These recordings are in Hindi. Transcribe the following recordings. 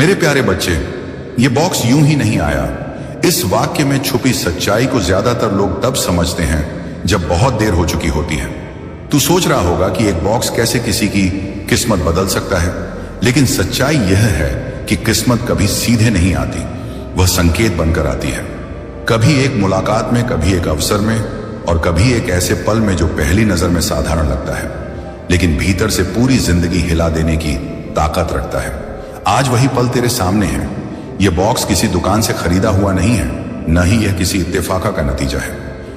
मेरे प्यारे बच्चे, ये बॉक्स यूं ही नहीं आया। इस वाक्य में छुपी सच्चाई को ज्यादातर लोग तब समझते हैं जब बहुत देर हो चुकी होती है। तू सोच रहा होगा कि एक बॉक्स कैसे किसी की किस्मत बदल सकता है, लेकिन सच्चाई यह है कि किस्मत कभी सीधे नहीं आती, वह संकेत बनकर आती है। कभी एक मुलाकात में, कभी एक अवसर में, और कभी एक ऐसे पल में जो पहली नजर में साधारण लगता है, लेकिन भीतर से पूरी जिंदगी हिला देने की ताकत रखता है। आज वही पल तेरे सामने है। यह बॉक्स किसी दुकान से खरीदा हुआ नहीं है, न ही यह किसी इत्तेफाक का नतीजा है।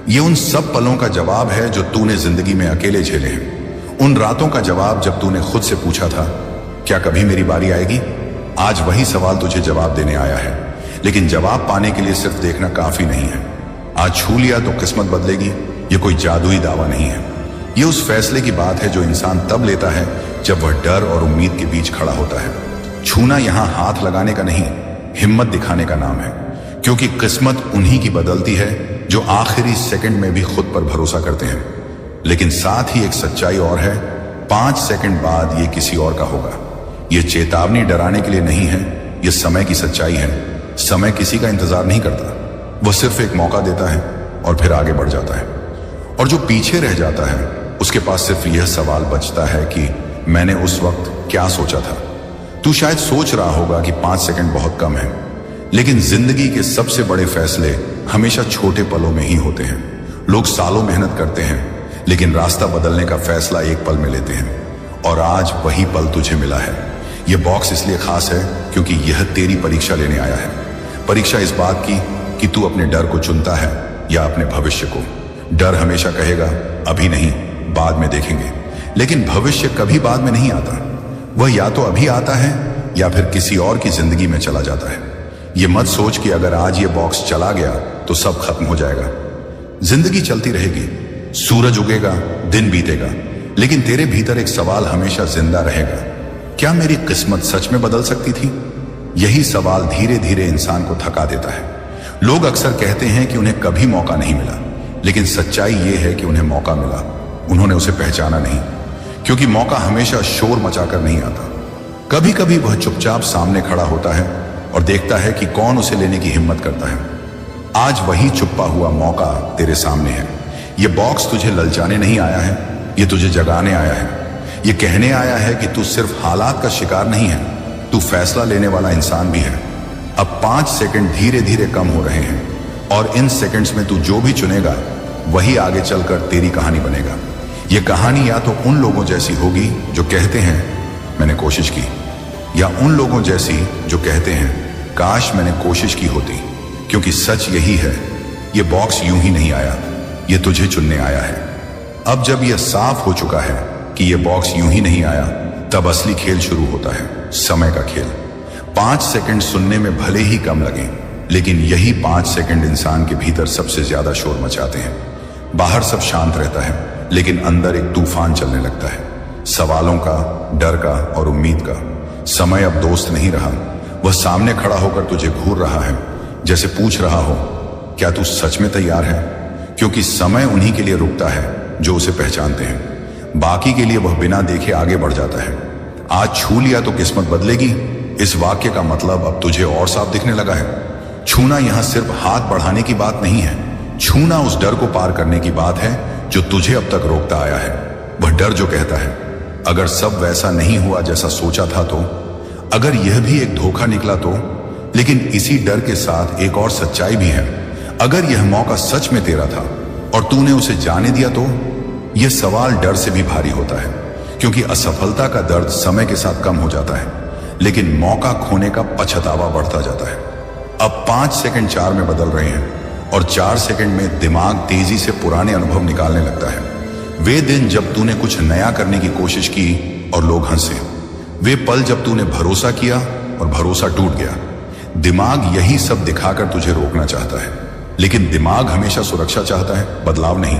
यह उन सब पलों का जवाब है जो तूने जिंदगी में अकेले झेले हैं। उन रातों का जवाब जब तूने खुद से पूछा था, क्या कभी मेरी बारी आएगी? आज वही सवाल तुझे जवाब देने आया है, लेकिन जवाब पाने के लिए सिर्फ देखना काफी नहीं है। आज छू लिया तो किस्मत बदलेगी, यह कोई जादुई दावा नहीं है। यह उस फैसले की बात है जो इंसान तब लेता है जब वह डर और उम्मीद के बीच खड़ा होता है। छूना यहां हाथ लगाने का नहीं, हिम्मत दिखाने का नाम है, क्योंकि किस्मत उन्हीं की बदलती है जो आखिरी सेकंड में भी खुद पर भरोसा करते हैं। लेकिन साथ ही एक सच्चाई और है, 5 सेकंड बाद ये किसी और का होगा। यह चेतावनी डराने के लिए नहीं है, यह समय की सच्चाई है। समय किसी का इंतजार नहीं करता, वह सिर्फ एक मौका देता है और फिर आगे बढ़ जाता है। और जो पीछे रह जाता है उसके पास सिर्फ यह सवाल बचता है कि मैंने उस वक्त क्या सोचा था। तू शायद सोच रहा होगा कि 5 सेकंड बहुत कम है, लेकिन जिंदगी के सबसे बड़े फैसले हमेशा छोटे पलों में ही होते हैं। लोग सालों मेहनत करते हैं, लेकिन रास्ता बदलने का फैसला एक पल में लेते हैं। और आज वही पल तुझे मिला है। यह बॉक्स इसलिए खास है क्योंकि यह तेरी परीक्षा लेने आया है। परीक्षा इस बात की कि तू अपने डर को चुनता है या अपने भविष्य को। डर हमेशा कहेगा अभी नहीं, बाद में देखेंगे, लेकिन भविष्य कभी बाद में नहीं आता। वह या तो अभी आता है या फिर किसी और की जिंदगी में चला जाता है। यह मत सोच कि अगर आज ये बॉक्स चला गया तो सब खत्म हो जाएगा। जिंदगी चलती रहेगी, सूरज उगेगा, दिन बीतेगा, लेकिन तेरे भीतर एक सवाल हमेशा जिंदा रहेगा, क्या मेरी किस्मत सच में बदल सकती थी? यही सवाल धीरे धीरे इंसान को थका देता है। लोग अक्सर कहते हैं कि उन्हें कभी मौका नहीं मिला, लेकिन सच्चाई यह है कि उन्हें मौका मिला, उन्होंने उसे पहचाना नहीं। क्योंकि मौका हमेशा शोर मचाकर नहीं आता। कभी कभी वह चुपचाप सामने खड़ा होता है और देखता है कि कौन उसे लेने की हिम्मत करता है। आज वही छुपा हुआ मौका तेरे सामने है। यह बॉक्स तुझे ललचाने नहीं आया है, यह तुझे जगाने आया है। यह कहने आया है कि तू सिर्फ हालात का शिकार नहीं है, तू फैसला लेने वाला इंसान भी है। अब 5 सेकंड धीरे धीरे कम हो रहे हैं, और इन सेकंड्स में तू जो भी चुनेगा वही आगे चलकर तेरी कहानी बनेगा। यह कहानी या तो उन लोगों जैसी होगी जो कहते हैं मैंने कोशिश की, या उन लोगों जैसी जो कहते हैं काश मैंने कोशिश की होती। क्योंकि सच यही है, यह बॉक्स यूं ही नहीं आया, यह तुझे चुनने आया है। अब जब यह साफ हो चुका है कि यह बॉक्स यूं ही नहीं आया, तब असली खेल शुरू होता है, समय का खेल। 5 सेकंड सुनने में भले ही कम लगे, लेकिन यही 5 सेकंड इंसान के भीतर सबसे ज्यादा शोर मचाते हैं। बाहर सब शांत रहता है, लेकिन अंदर एक तूफान चलने लगता है, सवालों का, डर का और उम्मीद का। समय अब दोस्त नहीं रहा, वह सामने खड़ा होकर तुझे घूर रहा है, जैसे पूछ रहा हो क्या तू सच में तैयार है? क्योंकि समय उन्हीं के लिए रुकता है जो उसे पहचानते हैं, बाकी के लिए वह बिना देखे आगे बढ़ जाता है। आज छू लिया तो किस्मत बदलेगी, इस वाक्य का मतलब अब तुझे और साफ दिखने लगा है। छूना यहां सिर्फ हाथ बढ़ाने की बात नहीं है, छूना उस डर को पार करने की बात है जो तुझे अब तक रोकता आया है। वह डर जो कहता है अगर सब वैसा नहीं हुआ जैसा सोचा था तो, अगर यह भी एक धोखा निकला तो। लेकिन इसी डर के साथ एक और सच्चाई भी है, अगर यह मौका सच में तेरा था और तूने उसे जाने दिया तो। यह सवाल डर से भी भारी होता है, क्योंकि असफलता का दर्द समय के साथ कम हो जाता है, लेकिन मौका खोने का पछतावा बढ़ता जाता है। अब 5 सेकंड 4 में बदल रहे हैं, और 4 सेकंड में दिमाग तेजी से पुराने अनुभव निकालने लगता है। वे दिन जब तूने कुछ नया करने की कोशिश की और लोग हंसे, वे पल जब तूने भरोसा किया और भरोसा टूट गया। दिमाग यही सब दिखाकर तुझे रोकना चाहता है, लेकिन दिमाग हमेशा सुरक्षा चाहता है, बदलाव नहीं।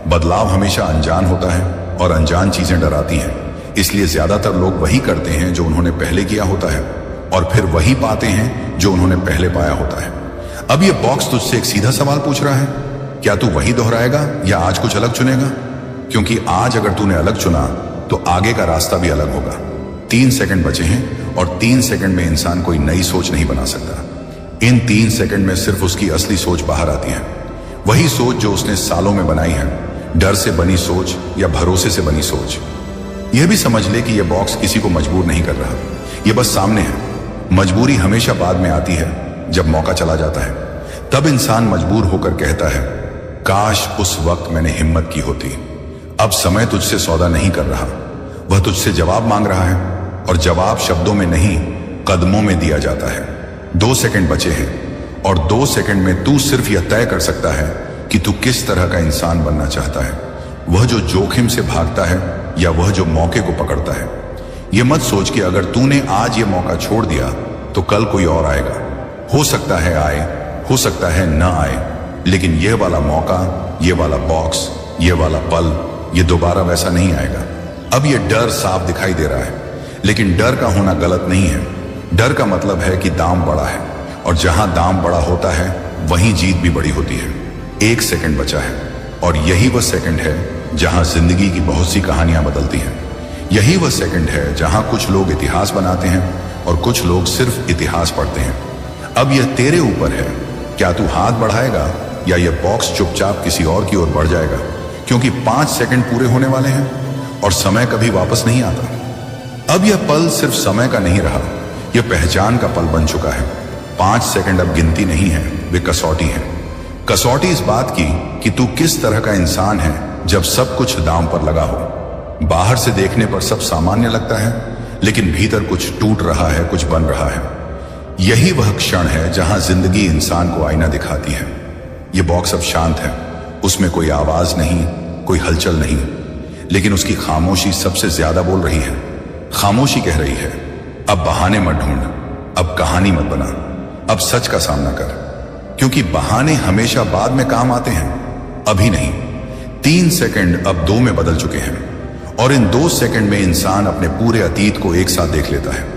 बदलाव हमेशा अनजान होता है, और अनजान चीजें डराती हैं। इसलिए ज्यादातर लोग वही करते हैं जो उन्होंने पहले किया होता है, और फिर वही पाते हैं जो उन्होंने पहले पाया होता है। अब यह बॉक्स तुझसे एक सीधा सवाल पूछ रहा है, क्या तू वही दोहराएगा या आज कुछ अलग चुनेगा? क्योंकि आज अगर तूने अलग चुना तो आगे का रास्ता भी अलग होगा। 3 सेकंड बचे हैं और 3 सेकंड में इंसान कोई नई सोच नहीं बना सकता। इन 3 सेकंड में सिर्फ उसकी असली सोच बाहर आती है, वही सोच जो उसने सालों में बनाई है, डर से बनी सोच या भरोसे से बनी सोच। यह भी समझ ले कि यह बॉक्स किसी को मजबूर नहीं कर रहा, यह बस सामने है। मजबूरी हमेशा बाद में आती है, जब मौका चला जाता है। तब इंसान मजबूर होकर कहता है, काश उस वक्त मैंने हिम्मत की होती। अब समय तुझसे सौदा नहीं कर रहा, वह तुझसे जवाब मांग रहा है, और जवाब शब्दों में नहीं, कदमों में दिया जाता है। 2 सेकंड बचे हैं, और 2 सेकंड में तू सिर्फ यह तय कर सकता है कि तू किस तरह का इंसान बनना चाहता है। वह जो जोखिम से भागता है या वह जो मौके को पकड़ता है। यह मत सोच कि अगर तूने आज यह मौका छोड़ दिया तो कल कोई और आएगा। हो सकता है आए, हो सकता है न आए, लेकिन यह वाला मौका, यह वाला बॉक्स, यह वाला पल, यह दोबारा वैसा नहीं आएगा। अब यह डर साफ दिखाई दे रहा है, लेकिन डर का होना गलत नहीं है। डर का मतलब है कि दाम बड़ा है, और जहां दाम बड़ा होता है वहीं जीत भी बड़ी होती है। 1 सेकंड बचा है, और यही वह सेकंड है जहां जिंदगी की बहुत सी कहानियां बदलती हैं। यही वह सेकंड है जहां कुछ लोग इतिहास बनाते हैं और कुछ लोग सिर्फ इतिहास पढ़ते हैं। अब यह तेरे ऊपर है, क्या तू हाथ बढ़ाएगा या यह बॉक्स चुपचाप किसी और की ओर बढ़ जाएगा, क्योंकि 5 सेकंड पूरे होने वाले हैं और समय कभी वापस नहीं आता। अब यह पल सिर्फ समय का नहीं रहा, यह पहचान का पल बन चुका है। 5 सेकंड अब गिनती नहीं है, वे कसौटी है। कसौटी इस बात की कि तू किस तरह का इंसान है जब सब कुछ दांव पर लगा हो। बाहर से देखने पर सब सामान्य लगता है, लेकिन भीतर कुछ टूट रहा है, कुछ बन रहा है। यही वह क्षण है जहां जिंदगी इंसान को आईना दिखाती है। यह बॉक्स अब शांत है, उसमें कोई आवाज नहीं, कोई हलचल नहीं, लेकिन उसकी खामोशी सबसे ज्यादा बोल रही है। खामोशी कह रही है, अब बहाने मत ढूंढ, अब कहानी मत बना, अब सच का सामना कर, क्योंकि बहाने हमेशा बाद में काम आते हैं, अभी नहीं। 3 सेकंड अब 2 में बदल चुके हैं, और इन 2 सेकंड में इंसान अपने पूरे अतीत को एक साथ देख लेता है।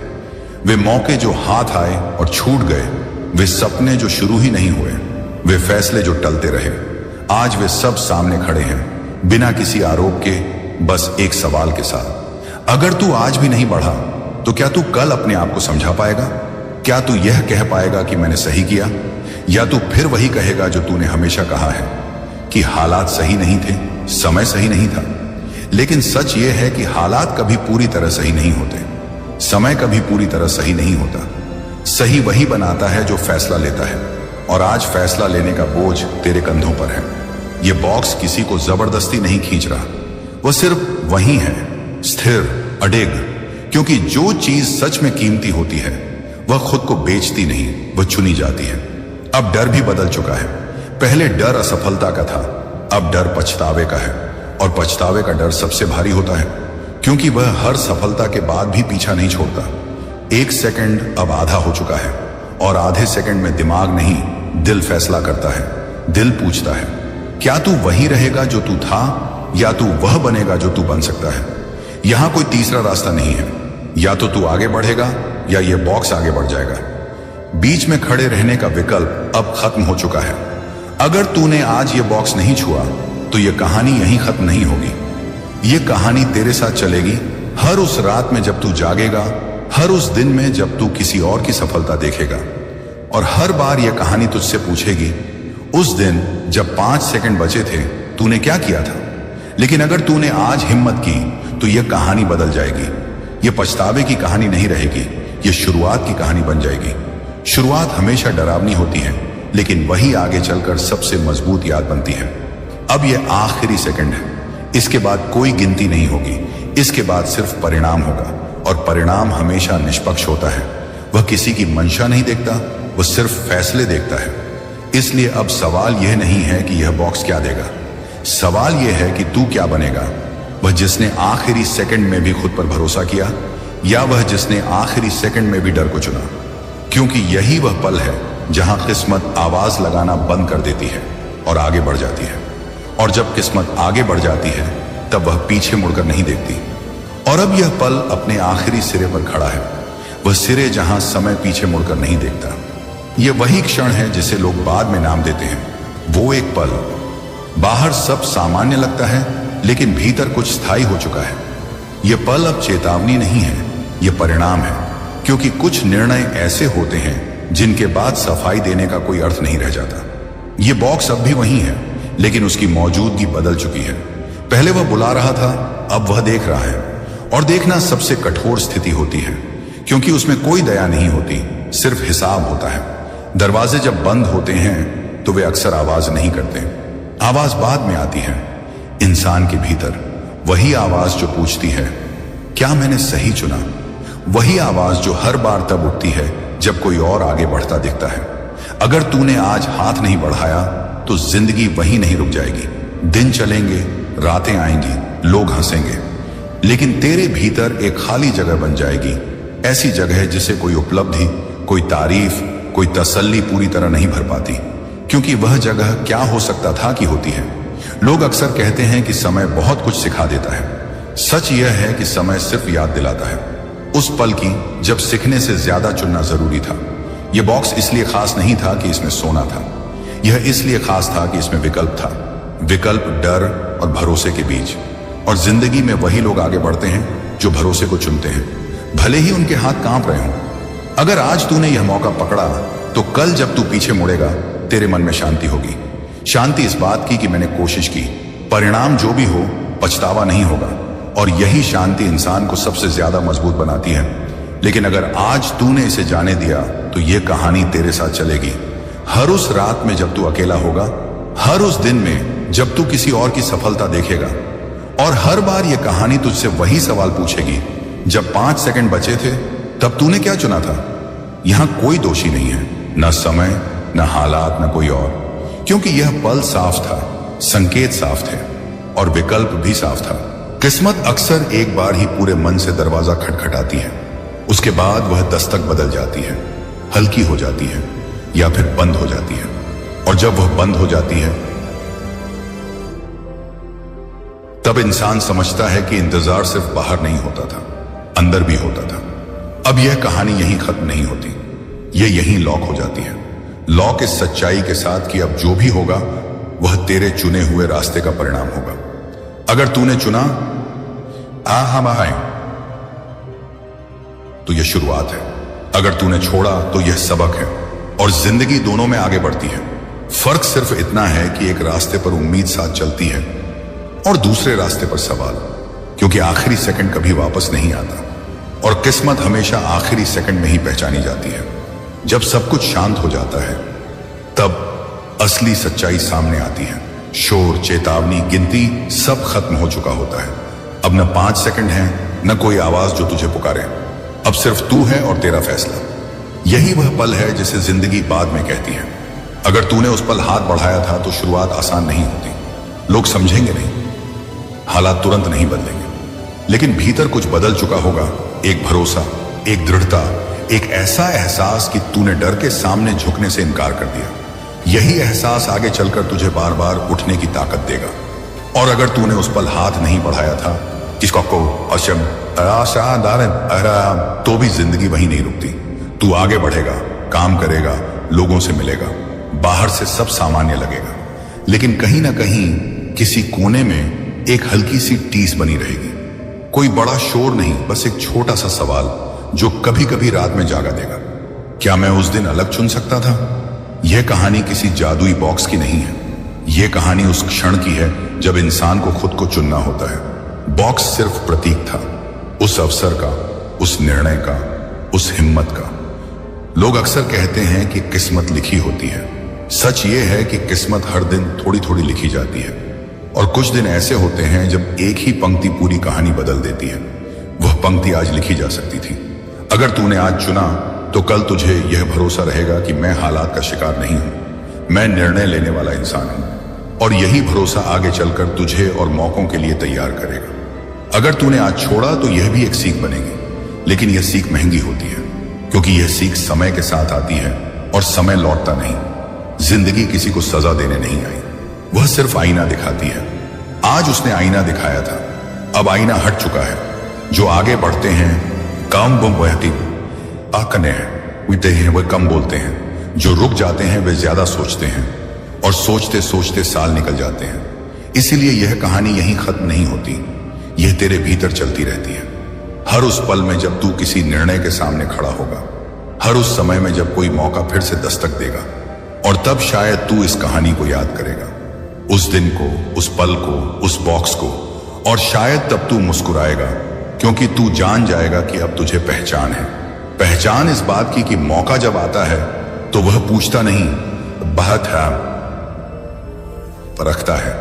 वे मौके जो हाथ आए और छूट गए, वे सपने जो शुरू ही नहीं हुए, वे फैसले जो टलते रहे, आज वे सब सामने खड़े हैं, बिना किसी आरोप के, बस एक सवाल के साथ। अगर तू आज भी नहीं बढ़ा, तो क्या तू कल अपने आप को समझा पाएगा? क्या तू यह कह पाएगा कि मैंने सही किया, या तू फिर वही कहेगा जो तूने हमेशा कहा है कि हालात सही नहीं थे, समय सही नहीं था? लेकिन सच यह है कि हालात कभी पूरी तरह सही नहीं होते, समय कभी पूरी तरह सही नहीं होता। सही वही बनाता है जो फैसला लेता है, और आज फैसला लेने का बोझ तेरे कंधों पर है। यह बॉक्स किसी को जबरदस्ती नहीं खींच रहा, वह सिर्फ वही है, स्थिर, अडिग, क्योंकि जो चीज सच में कीमती होती है वह खुद को बेचती नहीं, वह चुनी जाती है। अब डर भी बदल चुका है। पहले डर असफलता का था, अब डर पछतावे का है, और पछतावे का डर सबसे भारी होता है, क्योंकि वह हर सफलता के बाद भी पीछा नहीं छोड़ता। 1 सेकंड अब आधा हो चुका है, और आधे सेकंड में दिमाग नहीं, दिल फैसला करता है। दिल पूछता है, क्या तू वही रहेगा जो तू था, या तू वह बनेगा जो तू बन सकता है? यहां कोई तीसरा रास्ता नहीं है, या तो तू आगे बढ़ेगा या यह बॉक्स आगे बढ़ जाएगा। बीच में खड़े रहने का विकल्प अब खत्म हो चुका है। अगर तूने आज यह बॉक्स नहीं छुआ, तो यह कहानी यहीं खत्म नहीं होगी। यह कहानी तेरे साथ चलेगी, हर उस रात में जब तू जागेगा, हर उस दिन में जब तू किसी और की सफलता देखेगा, और हर बार यह कहानी तुझसे पूछेगी, उस दिन जब 5 सेकंड बचे थे तूने क्या किया था? लेकिन अगर तूने आज हिम्मत की, तो यह कहानी बदल जाएगी। यह पछतावे की कहानी नहीं रहेगी, यह शुरुआत की कहानी बन जाएगी। शुरुआत हमेशा डरावनी होती है, लेकिन वही आगे चलकर सबसे मजबूत याद बनती है। अब यह आखिरी सेकंड है, इसके बाद कोई गिनती नहीं होगी, इसके बाद सिर्फ परिणाम होगा, और परिणाम हमेशा निष्पक्ष होता है। वह किसी की मंशा नहीं देखता, वह सिर्फ फैसले देखता है। इसलिए अब सवाल यह नहीं है कि यह बॉक्स क्या देगा, सवाल यह है कि तू क्या बनेगा। वह जिसने आखिरी सेकंड में भी खुद पर भरोसा किया, या वह जिसने आखिरी सेकंड में भी डर को चुना, क्योंकि यही वह पल है जहां किस्मत आवाज लगाना बंद कर देती है और आगे बढ़ जाती है। और जब किस्मत आगे बढ़ जाती है, तब वह पीछे मुड़कर नहीं देखती। और अब यह पल अपने आखिरी सिरे पर खड़ा है, वह सिरे जहां समय पीछे मुड़कर नहीं देखता। यह वही क्षण है जिसे लोग बाद में नाम देते हैं, वो एक पल। बाहर सब सामान्य लगता है, लेकिन भीतर कुछ स्थायी हो चुका है। यह पल अब चेतावनी नहीं है, यह परिणाम है। क्योंकि कुछ निर्णय ऐसे होते हैं जिनके बाद सफाई देने का कोई अर्थ नहीं रह जाता। ये बॉक्स अब भी वही है, लेकिन उसकी मौजूदगी बदल चुकी है। पहले वह बुला रहा था, अब वह देख रहा है। और देखना सबसे कठोर स्थिति होती है, क्योंकि उसमें कोई दया नहीं होती, सिर्फ हिसाब होता है। दरवाजे जब बंद होते हैं तो वे अक्सर आवाज नहीं करते। आवाज बाद में आती है, इंसान के भीतर। वही आवाज जो पूछती है, क्या मैंने सही चुना? वही आवाज जो हर बार तब उठती है जब कोई और आगे बढ़ता दिखता है। अगर तूने आज हाथ नहीं बढ़ाया तो जिंदगी वहीं नहीं रुक जाएगी। दिन चलेंगे, रातें आएंगी, लोग हंसेंगे, लेकिन तेरे भीतर एक खाली जगह बन जाएगी। ऐसी जगह जिसे कोई उपलब्धि, कोई तारीफ, कोई तसल्ली पूरी तरह नहीं भर पाती, क्योंकि वह जगह क्या हो सकता था कि होती है। लोग अक्सर कहते हैं कि समय बहुत कुछ सिखा देता है। सच यह है कि समय सिर्फ याद दिलाता है उस पल की जब सीखने से ज्यादा चुनना जरूरी था। यह बॉक्स इसलिए खास नहीं था कि इसमें सोना था, यह इसलिए खास था कि इसमें विकल्प था। विकल्प डर और भरोसे के बीच। और जिंदगी में वही लोग आगे बढ़ते हैं जो भरोसे को चुनते हैं, भले ही उनके हाथ कांप रहे हों। अगर आज तूने यह मौका पकड़ा तो कल जब तू पीछे मुड़ेगा तेरे मन में शांति होगी। शांति इस बात की कि मैंने कोशिश की, परिणाम जो भी हो पछतावा नहीं होगा। और यही शांति इंसान को सबसे ज्यादा मजबूत बनाती है। लेकिन अगर आज तूने इसे जाने दिया तो यह कहानी तेरे साथ चलेगी। हर उस रात में जब तू अकेला होगा, हर उस दिन में जब तू किसी और की सफलता देखेगा, और हर बार यह कहानी तुझसे वही सवाल पूछेगी, जब 5 सेकंड बचे थे तब तूने क्या चुना था? यहां कोई दोषी नहीं है, न समय, न हालात, न कोई और, क्योंकि यह पल साफ था, संकेत साफ थे और विकल्प भी साफ था। किस्मत अक्सर एक बार ही पूरे मन से दरवाजा खटखटाती है, उसके बाद वह दस्तक बदल जाती है, हल्की हो जाती है या फिर बंद हो जाती है। और जब वह बंद हो जाती है तब इंसान समझता है कि इंतजार सिर्फ बाहर नहीं होता था, अंदर भी होता था। अब यह कहानी यहीं खत्म नहीं होती, यह यहीं लॉक हो जाती है। लॉक इस सच्चाई के साथ कि अब जो भी होगा वह तेरे चुने हुए रास्ते का परिणाम होगा। अगर तूने चुना हम आए तो यह शुरुआत है, अगर तूने छोड़ा तो यह सबक है। और जिंदगी दोनों में आगे बढ़ती है। फर्क सिर्फ इतना है कि एक रास्ते पर उम्मीद साथ चलती है और दूसरे रास्ते पर सवाल, क्योंकि आखिरी सेकंड कभी वापस नहीं आता और किस्मत हमेशा आखिरी सेकंड में ही पहचानी जाती है। जब सब कुछ शांत हो जाता है तब असली सच्चाई सामने आती है। शोर, चेतावनी, गिनती सब खत्म हो चुका होता है। अब न 5 सेकंड है, न कोई आवाज जो तुझे पुकारे। अब सिर्फ तू है और तेरा फैसला। यही वह पल है जिसे जिंदगी बाद में कहती है। अगर तूने उस पल हाथ बढ़ाया था तो शुरुआत आसान नहीं होती। लोग समझेंगे नहीं, हालात तुरंत नहीं बदलेंगे, लेकिन भीतर कुछ बदल चुका होगा। एक भरोसा, एक दृढ़ता, एक ऐसा एहसास कि तूने डर के सामने झुकने से इनकार कर दिया। यही एहसास आगे चलकर तुझे बार बार उठने की ताकत देगा। और अगर तूने उस पल हाथ नहीं बढ़ाया था तो भी जिंदगी वहीं नहीं रुकती। तू आगे बढ़ेगा, काम करेगा, लोगों से मिलेगा, बाहर से सब सामान्य लगेगा, लेकिन कहीं ना कहीं किसी कोने में एक हल्की सी टीस बनी रहेगी। कोई बड़ा शोर नहीं, बस एक छोटा सा सवाल जो कभी कभी रात में जागा देगा, क्या मैं उस दिन अलग चुन सकता था? यह कहानी किसी जादुई बॉक्स की नहीं है। यह कहानी उस क्षण की है जब इंसान को खुद को चुनना होता है। बॉक्स सिर्फ प्रतीक था, उस अवसर का, उस निर्णय का, उस हिम्मत का। लोग अक्सर कहते हैं कि किस्मत लिखी होती है। सच यह है कि किस्मत हर दिन थोड़ी थोड़ी लिखी जाती है, और कुछ दिन ऐसे होते हैं जब एक ही पंक्ति पूरी कहानी बदल देती है। वह पंक्ति आज लिखी जा सकती थी। अगर तूने आज चुना तो कल तुझे यह भरोसा रहेगा कि मैं हालात का शिकार नहीं हूं, मैं निर्णय लेने वाला इंसान हूं। और यही भरोसा आगे चलकर तुझे और मौकों के लिए तैयार करेगा। अगर तूने आज छोड़ा तो यह भी एक सीख बनेगी, लेकिन यह सीख महंगी होती है, क्योंकि यह सीख समय के साथ आती है और समय लौटता नहीं। जिंदगी किसी को सजा देने नहीं आई, वह सिर्फ आईना दिखाती है। आज उसने आईना दिखाया था, अब आईना हट चुका है। जो आगे बढ़ते हैं काम बम बहती आकने हैं वह कम बोलते हैं, जो रुक जाते हैं वे ज्यादा सोचते हैं, और सोचते सोचते साल निकल जाते हैं। इसीलिए यह कहानी यहीं खत्म नहीं होती, यह तेरे भीतर चलती रहती है। हर उस पल में जब तू किसी निर्णय के सामने खड़ा होगा, हर उस समय में जब कोई मौका फिर से दस्तक देगा, और तब शायद तू इस कहानी को याद करेगा, उस दिन को, उस पल को, उस बॉक्स को, और शायद तब तू मुस्कुराएगा, क्योंकि तू जान जाएगा कि अब तुझे पहचान है। पहचान इस बात की कि मौका जब आता है तो वह पूछता नहीं, बहुत है, परखता है,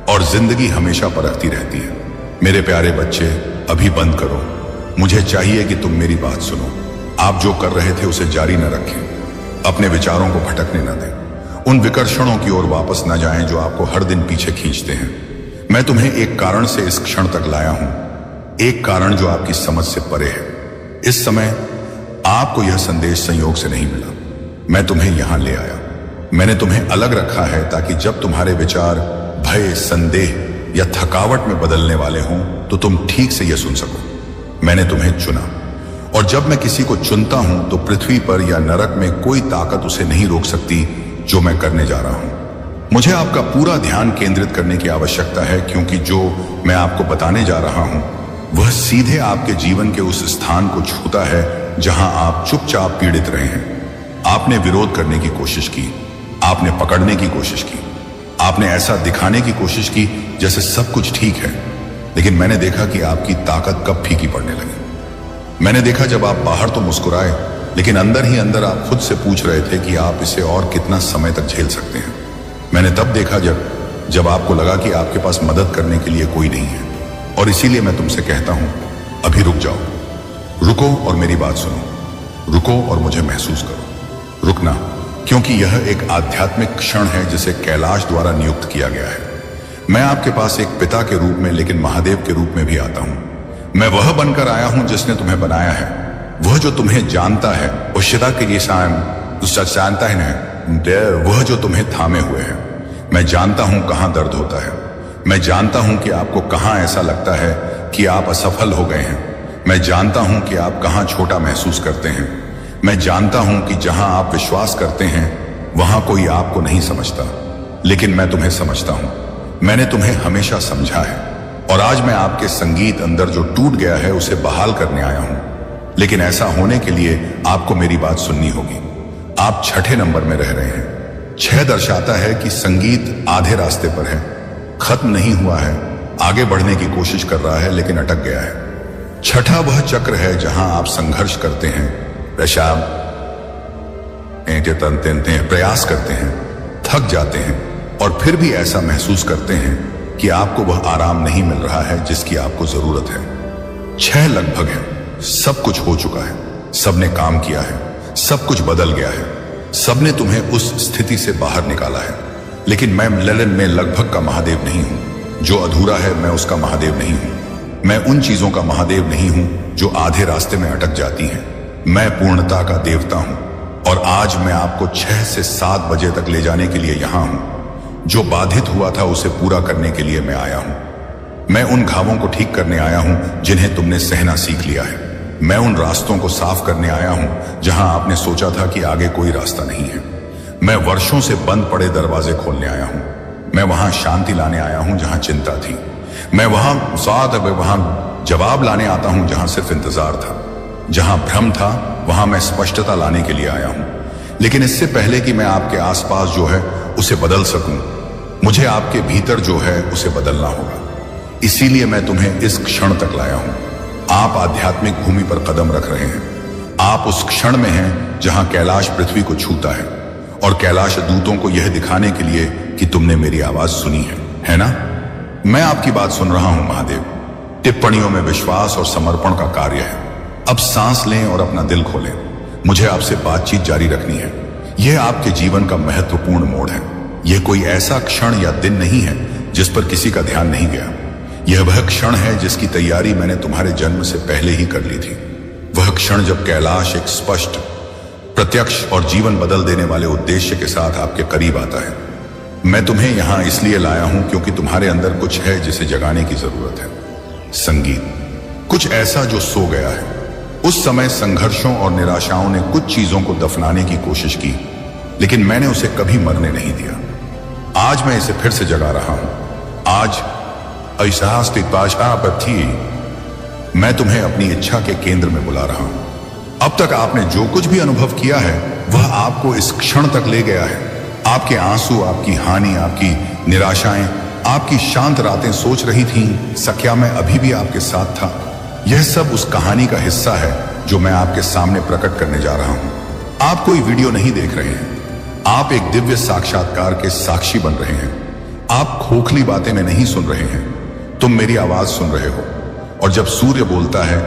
और जिंदगी हमेशा परखती रहती है। मेरे प्यारे बच्चे, अभी बंद करो। मुझे चाहिए कि तुम मेरी बात सुनो। आप जो कर रहे थे उसे जारी न रखें, अपने विचारों को भटकने न दें, उन विकर्षणों की ओर वापस न जाएं जो आपको हर दिन पीछे खींचते हैं। मैं तुम्हें एक कारण से इस क्षण तक लाया हूं, एक कारण जो आपकी समझ से परे है। इस समय आपको यह संदेश संयोग से नहीं मिला, मैं तुम्हें यहां ले आया। मैंने तुम्हें अलग रखा है ताकि जब तुम्हारे विचार भय, संदेह या थकावट में बदलने वाले हों तो तुम ठीक से यह सुन सको। मैंने तुम्हें चुना, और जब मैं किसी को चुनता हूं तो पृथ्वी पर या नरक में कोई ताकत उसे नहीं रोक सकती जो मैं करने जा रहा हूं। मुझे आपका पूरा ध्यान केंद्रित करने की आवश्यकता है, क्योंकि जो मैं आपको बताने जा रहा हूं वह सीधे आपके जीवन के उस स्थान को छूता है जहां आप चुपचाप पीड़ित रहे हैं। आपने विरोध करने की कोशिश की, आपने पकड़ने की कोशिश की, आपने ऐसा दिखाने की कोशिश की जैसे सब कुछ ठीक है, लेकिन मैंने देखा कि आपकी ताकत कब फीकी पड़ने लगी। मैंने देखा जब आप बाहर तो मुस्कुराए, लेकिन अंदर ही अंदर आप खुद से पूछ रहे थे कि आप इसे और कितना समय तक झेल सकते हैं। मैंने तब देखा जब आपको लगा कि आपके पास मदद करने के लिए कोई नहीं है, और इसीलिए मैं तुमसे कहता हूं, अभी रुक जाओ, रुको और मेरी बात सुनो, रुको और मुझे महसूस करो। रुकना, क्योंकि यह एक आध्यात्मिक क्षण है जिसे कैलाश द्वारा नियुक्त किया गया है। मैं आपके पास एक पिता के रूप में, लेकिन महादेव के रूप में भी आता हूं। मैं वह बनकर आया हूं जिसने तुम्हें बनाया है, वह जो तुम्हें जानता है, उशिता के ये शाम जानता है ना, वह जो तुम्हें थामे हुए है। मैं जानता हूं कहां दर्द होता है, मैं जानता हूं कि आपको कहां ऐसा लगता है कि आप असफल हो गए हैं, मैं जानता हूं कि आप कहां छोटा महसूस करते हैं, मैं जानता हूं कि जहां आप विश्वास करते हैं वहां कोई आपको नहीं समझता, लेकिन मैं तुम्हें समझता हूं। मैंने तुम्हें हमेशा समझा है, और आज मैं आपके संगीत अंदर जो टूट गया है उसे बहाल करने आया हूं। लेकिन ऐसा होने के लिए आपको मेरी बात सुननी होगी। आप 6ठे नंबर में रह रहे हैं। 6 दर्शाता है कि संगीत आधे रास्ते पर है, खत्म नहीं हुआ है, आगे बढ़ने की कोशिश कर रहा है लेकिन अटक गया है। 6ठा वह चक्र है जहां आप संघर्ष करते हैं, प्रयास करते हैं, थक जाते हैं, और फिर भी ऐसा महसूस करते हैं कि आपको वह आराम नहीं मिल रहा है जिसकी आपको जरूरत है। 6 लगभग है, सब कुछ हो चुका है, सबने काम किया है, सब कुछ बदल गया है, सबने तुम्हें उस स्थिति से बाहर निकाला है। लेकिन मैं ललन में लगभग का महादेव नहीं हूं, जो अधूरा है मैं उसका महादेव नहीं हूं। मैं उन चीजों का महादेव नहीं हूं जो आधे रास्ते में अटक जाती हैं। मैं पूर्णता का देवता हूं, और आज मैं आपको 6 से 7 बजे तक ले जाने के लिए यहां हूं। जो बाधित हुआ था उसे पूरा करने के लिए मैं आया हूं। मैं उन घावों को ठीक करने आया हूं जिन्हें तुमने सहना सीख लिया है। मैं उन रास्तों को साफ करने आया हूं जहां आपने सोचा था कि आगे कोई रास्ता नहीं है। मैं वर्षों से बंद पड़े दरवाजे खोलने आया हूं। मैं वहां शांति लाने आया हूं जहां चिंता थी। मैं वहां जवाब लाने आता हूं जहां सिर्फ इंतजार था। जहां भ्रम था वहां मैं स्पष्टता लाने के लिए आया हूं। लेकिन इससे पहले कि मैं आपके आसपास जो है उसे बदल सकूं, मुझे आपके भीतर जो है उसे बदलना होगा। इसीलिए मैं तुम्हें इस क्षण तक लाया हूं। आप आध्यात्मिक भूमि पर कदम रख रहे हैं। आप उस क्षण में हैं जहां कैलाश पृथ्वी को छूता है, और कैलाश दूतों को यह दिखाने के लिए कि तुमने मेरी आवाज सुनी है ना? मैं आपकी बात सुन रहा हूं महादेव। टिप्पणियों में विश्वास और समर्पण का कार्य है। अब सांस लें और अपना दिल खोलें। मुझे आपसे बातचीत जारी रखनी है। यह आपके जीवन का महत्वपूर्ण मोड़ है। यह कोई ऐसा क्षण या दिन नहीं है जिस पर किसी का ध्यान नहीं गया। यह वह क्षण है जिसकी तैयारी मैंने तुम्हारे जन्म से पहले ही कर ली थी। वह क्षण जब कैलाश एक स्पष्ट, प्रत्यक्ष और जीवन बदल देने वाले उद्देश्य के साथ आपके करीब आता है। मैं तुम्हें यहां इसलिए लाया हूं क्योंकि तुम्हारे अंदर कुछ है जिसे जगाने की जरूरत है। संगीत, कुछ ऐसा जो सो गया है। उस समय संघर्षों और निराशाओं ने कुछ चीजों को दफनाने की कोशिश की, लेकिन मैंने उसे कभी मरने नहीं दिया। आज मैं इसे फिर से जगा रहा हूं। आज एहसास की भाषा पर थी, मैं तुम्हें अपनी इच्छा के केंद्र में बुला रहा हूं। अब तक आपने जो कुछ भी अनुभव किया है वह आपको इस क्षण तक ले गया है। आपके आंसू, आपकी हानि, आपकी निराशाएं, आपकी शांत रातें सोच रही थीं, क्या मैं अभी भी आपके साथ था? यह सब उस कहानी का हिस्सा है जो मैं आपके सामने प्रकट करने जा रहा हूं। आप कोई वीडियो नहीं देख रहे हैं, आप एक दिव्य साक्षात्कार के साक्षी बन रहे हैं। आप खोखली बातें में नहीं सुन रहे हैं, तुम मेरी आवाज सुन रहे हो। और जब सूर्य बोलता है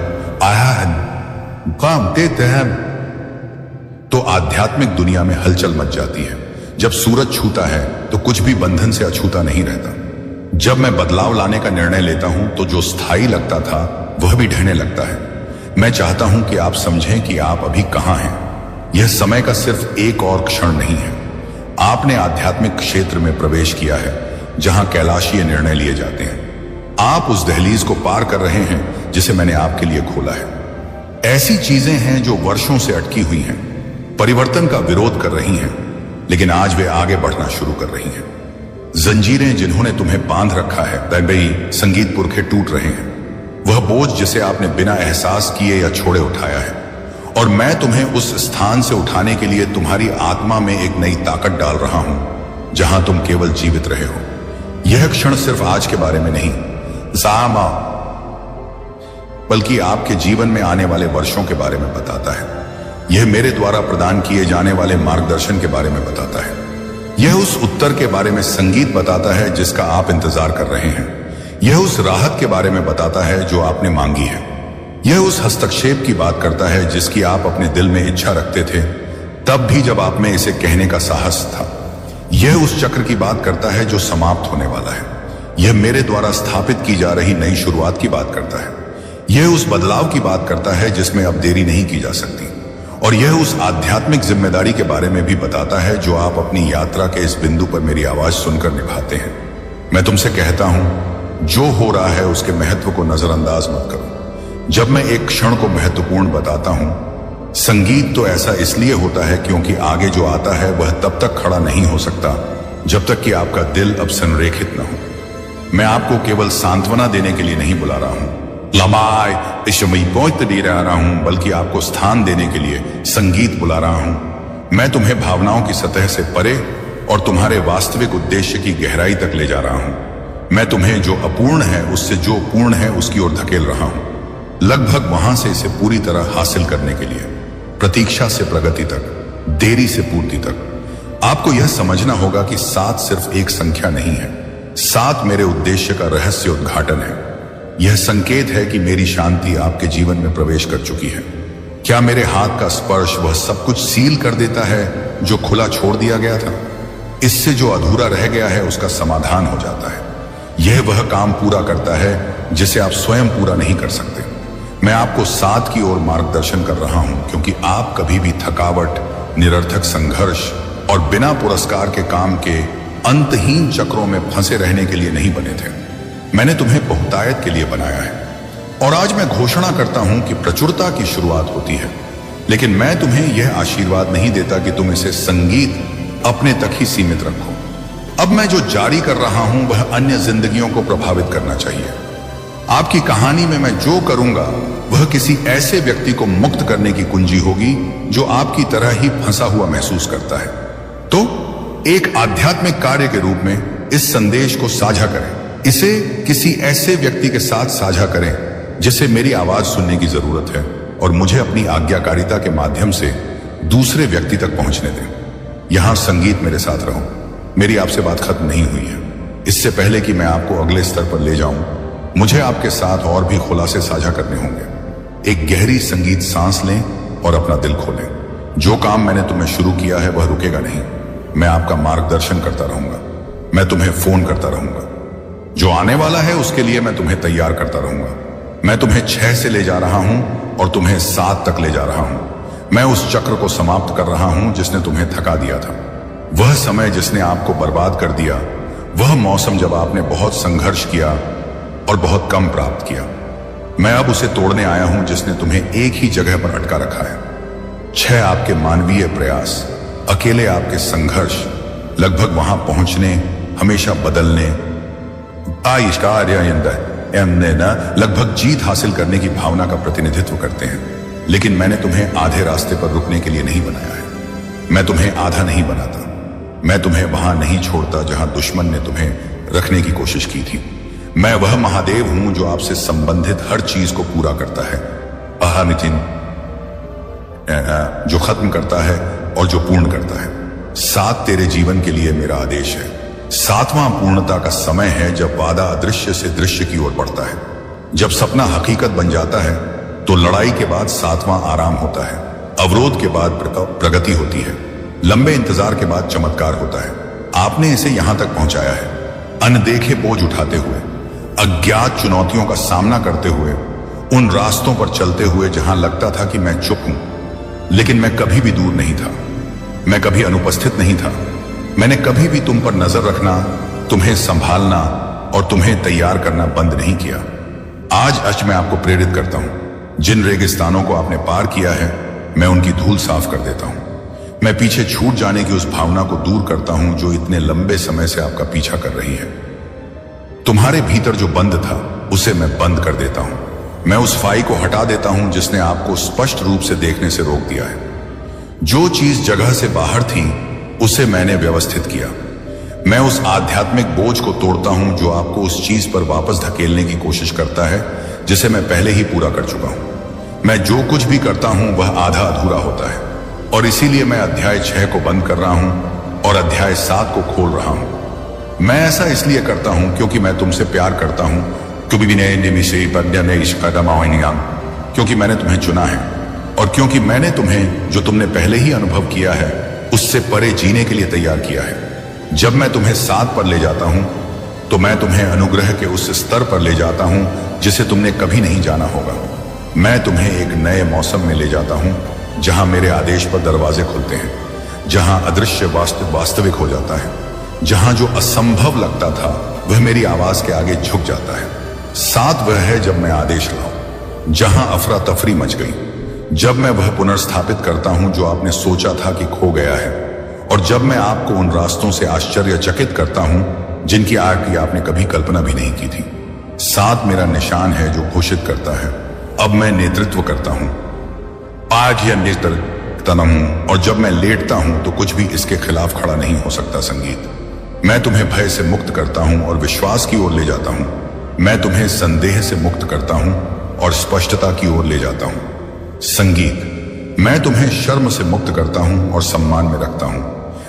तो आध्यात्मिक दुनिया में हलचल मच जाती है। जब सूरज छूता है तो कुछ भी बंधन से अछूता नहीं रहता। जब मैं बदलाव लाने का निर्णय लेता हूं तो जो स्थायी लगता था वह भी ढहने लगता है। मैं चाहता हूं कि आप समझें कि आप अभी कहां हैं। यह समय का सिर्फ एक और क्षण नहीं है। आपने आध्यात्मिक क्षेत्र में प्रवेश किया है जहां कैलाशीय निर्णय लिए जाते हैं। आप उस दहलीज को पार कर रहे हैं जिसे मैंने आपके लिए खोला है। ऐसी चीजें हैं जो वर्षों से अटकी हुई हैं, परिवर्तन का विरोध कर रही हैं, लेकिन आज वे आगे बढ़ना शुरू कर रही हैं। जंजीरें जिन्होंने तुम्हें बांध रखा है, बम्बई संगीत पुरखे टूट रहे हैं। वह बोझ जिसे आपने बिना एहसास किए या छोड़े उठाया है, और मैं तुम्हें उस स्थान से उठाने के लिए तुम्हारी आत्मा में एक नई ताकत डाल रहा हूं जहां तुम केवल जीवित रहे हो। यह क्षण सिर्फ आज के बारे में नहीं सामा, बल्कि आपके जीवन में आने वाले वर्षों के बारे में बताता है। यह मेरे द्वारा प्रदान किए जाने वाले मार्गदर्शन के बारे में बताता है। यह उस उत्तर के बारे में संगीत बताता है जिसका आप इंतजार कर रहे हैं। यह उस राहत के बारे में बताता है जो आपने मांगी है। यह उस हस्तक्षेप की बात करता है जिसकी आप अपने दिल में इच्छा रखते थे, तब भी जब आप में इसे कहने का साहस था। यह उस चक्र की बात करता है जो समाप्त होने वाला है। यह मेरे द्वारा स्थापित की जा रही नई शुरुआत की बात करता है। यह उस बदलाव की बात करता है जिसमें अब देरी नहीं की जा सकती। और यह उस आध्यात्मिक जिम्मेदारी के बारे में भी बताता है जो आप अपनी यात्रा के इस बिंदु पर मेरी आवाज सुनकर निभाते हैं। मैं तुमसे कहता हूं, जो हो रहा है उसके महत्व को नजरअंदाज मत करो। जब मैं एक क्षण को महत्वपूर्ण बताता हूं, संगीत तो ऐसा इसलिए होता है क्योंकि आगे जो आता है वह तब तक खड़ा नहीं हो सकता जब तक कि आपका दिल अब संरेखित न हो। मैं आपको केवल सांत्वना देने के लिए नहीं बुला रहा हूं, लमाय इशमई पहुंच दे रहा हूं, बल्कि आपको स्थान देने के लिए संगीत बुला रहा हूं। मैं तुम्हें भावनाओं की सतह से परे और तुम्हारे वास्तविक उद्देश्य की गहराई तक ले जा रहा हूं। मैं तुम्हें जो अपूर्ण है उससे जो पूर्ण है उसकी ओर धकेल रहा हूं, लगभग वहां से इसे पूरी तरह हासिल करने के लिए। प्रतीक्षा से प्रगति तक, देरी से पूर्ति तक। आपको यह समझना होगा कि 7 सिर्फ एक संख्या नहीं है। 7 मेरे उद्देश्य का रहस्य उद्घाटन है। यह संकेत है कि मेरी शांति आपके जीवन में प्रवेश कर चुकी है। क्या मेरे हाथ का स्पर्श वह सब कुछ सील कर देता है जो खुला छोड़ दिया गया था? इससे जो अधूरा रह गया है उसका समाधान हो जाता है। यह वह काम पूरा करता है जिसे आप स्वयं पूरा नहीं कर सकते। मैं आपको 7 की ओर मार्गदर्शन कर रहा हूं क्योंकि आप कभी भी थकावट, निरर्थक संघर्ष और बिना पुरस्कार के काम के अंतहीन चक्रों में फंसे रहने के लिए नहीं बने थे। मैंने तुम्हें बहुतायत के लिए बनाया है। और आज मैं घोषणा करता हूं कि प्रचुरता की शुरुआत होती है, लेकिन मैं तुम्हें यह आशीर्वाद नहीं देता कि तुम इसे संगीत अपने तक ही सीमित रखो। अब मैं जो जारी कर रहा हूं वह अन्य जिंदगियों को प्रभावित करना चाहिए। आपकी कहानी में मैं जो करूंगा वह किसी ऐसे व्यक्ति को मुक्त करने की कुंजी होगी जो आपकी तरह ही फंसा हुआ महसूस करता है। तो एक आध्यात्मिक कार्य के रूप में इस संदेश को साझा करें। इसे किसी ऐसे व्यक्ति के साथ साझा करें जिसे मेरी आवाज सुनने की जरूरत है, और मुझे अपनी आज्ञाकारिता के माध्यम से दूसरे व्यक्ति तक पहुंचने दें। यहां संगीत मेरे साथ रहो। मेरी आपसे बात खत्म नहीं हुई है। इससे पहले कि मैं आपको अगले स्तर पर ले जाऊं, मुझे आपके साथ और भी खुलासे साझा करने होंगे। एक गहरी संगीत सांस लें और अपना दिल खोलें। जो काम मैंने तुम्हें शुरू किया है वह रुकेगा नहीं। मैं आपका मार्गदर्शन करता रहूंगा। मैं तुम्हें फोन करता रहूंगा। जो आने वाला है उसके लिए मैं तुम्हें तैयार करता रहूंगा। मैं तुम्हें 6 से ले जा रहा हूं और तुम्हें 7 तक ले जा रहा हूं। मैं उस चक्र को समाप्त कर रहा हूं जिसने तुम्हें थका दिया था। वह समय जिसने आपको बर्बाद कर दिया। वह मौसम जब आपने बहुत संघर्ष किया और बहुत कम प्राप्त किया। मैं अब उसे तोड़ने आया हूं जिसने तुम्हें एक ही जगह पर अटका रखा है। 6 आपके मानवीय प्रयास, अकेले आपके संघर्ष, लगभग वहां पहुंचने, हमेशा बदलने लगभग जीत हासिल करने की भावना का प्रतिनिधित्व करते हैं। लेकिन मैंने तुम्हें आधे रास्ते पर रुकने के लिए नहीं बनाया है। मैं तुम्हें आधा नहीं बनाता। मैं तुम्हें वहां नहीं छोड़ता जहां दुश्मन ने तुम्हें रखने की कोशिश की थी। मैं वह महादेव हूं जो आपसे संबंधित हर चीज को पूरा करता है। नितिन, जो खत्म करता है और जो पूर्ण करता है। 7 तेरे जीवन के लिए मेरा आदेश है। 7वां पूर्णता का समय है, जब वादा अदृश्य से दृश्य की ओर बढ़ता है। जब सपना हकीकत बन जाता है तो लड़ाई के बाद 7वां आराम होता है। अवरोध के बाद प्रगति होती है। लंबे इंतजार के बाद चमत्कार होता है। आपने इसे यहां तक पहुंचाया है, अनदेखे बोझ उठाते हुए, अज्ञात चुनौतियों का सामना करते हुए, उन रास्तों पर चलते हुए जहां लगता था कि मैं चुप हूं। लेकिन मैं कभी भी दूर नहीं था। मैं कभी अनुपस्थित नहीं था। मैंने कभी भी तुम पर नजर रखना, तुम्हें संभालना और तुम्हें तैयार करना बंद नहीं किया। आज मैं आपको प्रेरित करता हूं। जिन रेगिस्तानों को आपने पार किया है, मैं उनकी धूल साफ कर देता हूं। मैं पीछे छूट जाने की उस भावना को दूर करता हूं जो इतने लंबे समय से आपका पीछा कर रही है। तुम्हारे भीतर जो बंद था, उसे मैं बंद कर देता हूं। मैं उस फाई को हटा देता हूं जिसने आपको स्पष्ट रूप से देखने से रोक दिया है। जो चीज जगह से बाहर थी, उसे मैंने व्यवस्थित किया। मैं उस आध्यात्मिक बोझ को तोड़ता हूं जो आपको उस चीज पर वापस धकेलने की कोशिश करता है जिसे मैं पहले ही पूरा कर चुका हूं। मैं जो कुछ भी करता हूं वह आधा अधूरा होता है, और इसीलिए मैं अध्याय 6 को बंद कर रहा हूं और अध्याय 7 को खोल रहा हूं। मैं ऐसा इसलिए करता हूं क्योंकि मैं तुमसे प्यार करता हूं, क्योंकि मैंने तुम्हें चुना है, और क्योंकि मैंने तुम्हें जो तुमने पहले ही अनुभव किया है उससे परे जीने के लिए तैयार किया है। जब मैं तुम्हें 7 पर ले जाता हूं तो मैं तुम्हें अनुग्रह के उस स्तर पर ले जाता हूं जिसे तुमने कभी नहीं जाना होगा। मैं तुम्हें एक नए मौसम में ले जाता हूं जहां मेरे आदेश पर दरवाजे खुलते हैं, जहां अदृश्य वास्तविक हो जाता है, जहां जो असंभव लगता था वह मेरी आवाज के आगे झुक जाता है। 7 वह है जब मैं आदेश लाऊं, जहां अफरा तफरी मच गई, जब मैं वह पुनर्स्थापित करता हूं जो आपने सोचा था कि खो गया है, और जब मैं आपको उन रास्तों से आश्चर्यचकित करता हूं जिनकी आपने कभी कल्पना भी नहीं की थी। 7 मेरा निशान है जो घोषित करता है, अब मैं नेतृत्व करता हूं। आज यह नेतृत्व हूं, और जब मैं लेटता हूं तो कुछ भी इसके खिलाफ खड़ा नहीं हो सकता। संगीत, मैं तुम्हें भय से मुक्त करता हूं और विश्वास की ओर ले जाता हूं। मैं तुम्हें संदेह से मुक्त करता हूं और स्पष्टता की ओर ले जाता हूं। संगीत, मैं तुम्हें शर्म से मुक्त करता हूं और सम्मान में रखता हूं।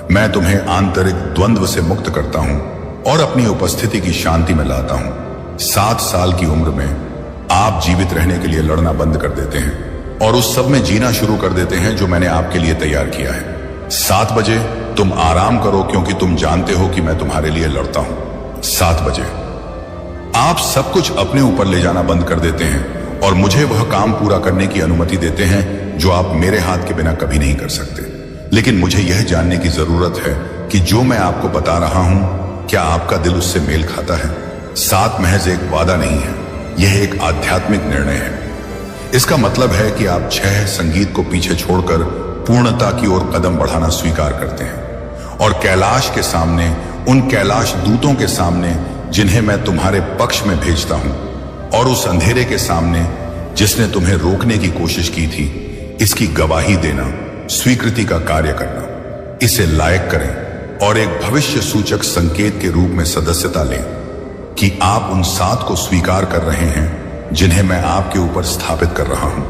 मैं तुम्हें आंतरिक द्वंद्व से मुक्त करता हूं और अपनी उपस्थिति की शांति में लाता हूं। 7 साल की उम्र में आप जीवित रहने के लिए लड़ना बंद कर देते हैं और उस सब में जीना शुरू कर देते हैं जो मैंने आपके लिए तैयार किया है। 7 बजे तुम आराम करो क्योंकि तुम जानते हो कि मैं तुम्हारे लिए लड़ता हूं। 7 बजे आप सब कुछ अपने ऊपर ले जाना बंद कर देते हैं और मुझे वह काम पूरा करने की अनुमति देते हैं जो आप मेरे हाथ के बिना कभी नहीं कर सकते। लेकिन मुझे यह जानने की जरूरत है कि जो मैं आपको बता रहा हूं, क्या आपका दिल उससे मेल खाता है। 7 महज एक वादा नहीं है, यह एक आध्यात्मिक निर्णय है। इसका मतलब है कि आप 6 संगीत को पीछे छोड़कर पूर्णता की ओर कदम बढ़ाना स्वीकार करते हैं, और कैलाश के सामने, उन कैलाश दूतों के सामने जिन्हें मैं तुम्हारे पक्ष में भेजता हूं, और उस अंधेरे के सामने जिसने तुम्हें रोकने की कोशिश की थी, इसकी गवाही देना, स्वीकृति का कार्य करना, इसे लायक करें और एक भविष्य सूचक संकेत के रूप में सदस्यता लें कि आप उन 7 को स्वीकार कर रहे हैं जिन्हें मैं आपके ऊपर स्थापित कर रहा हूं।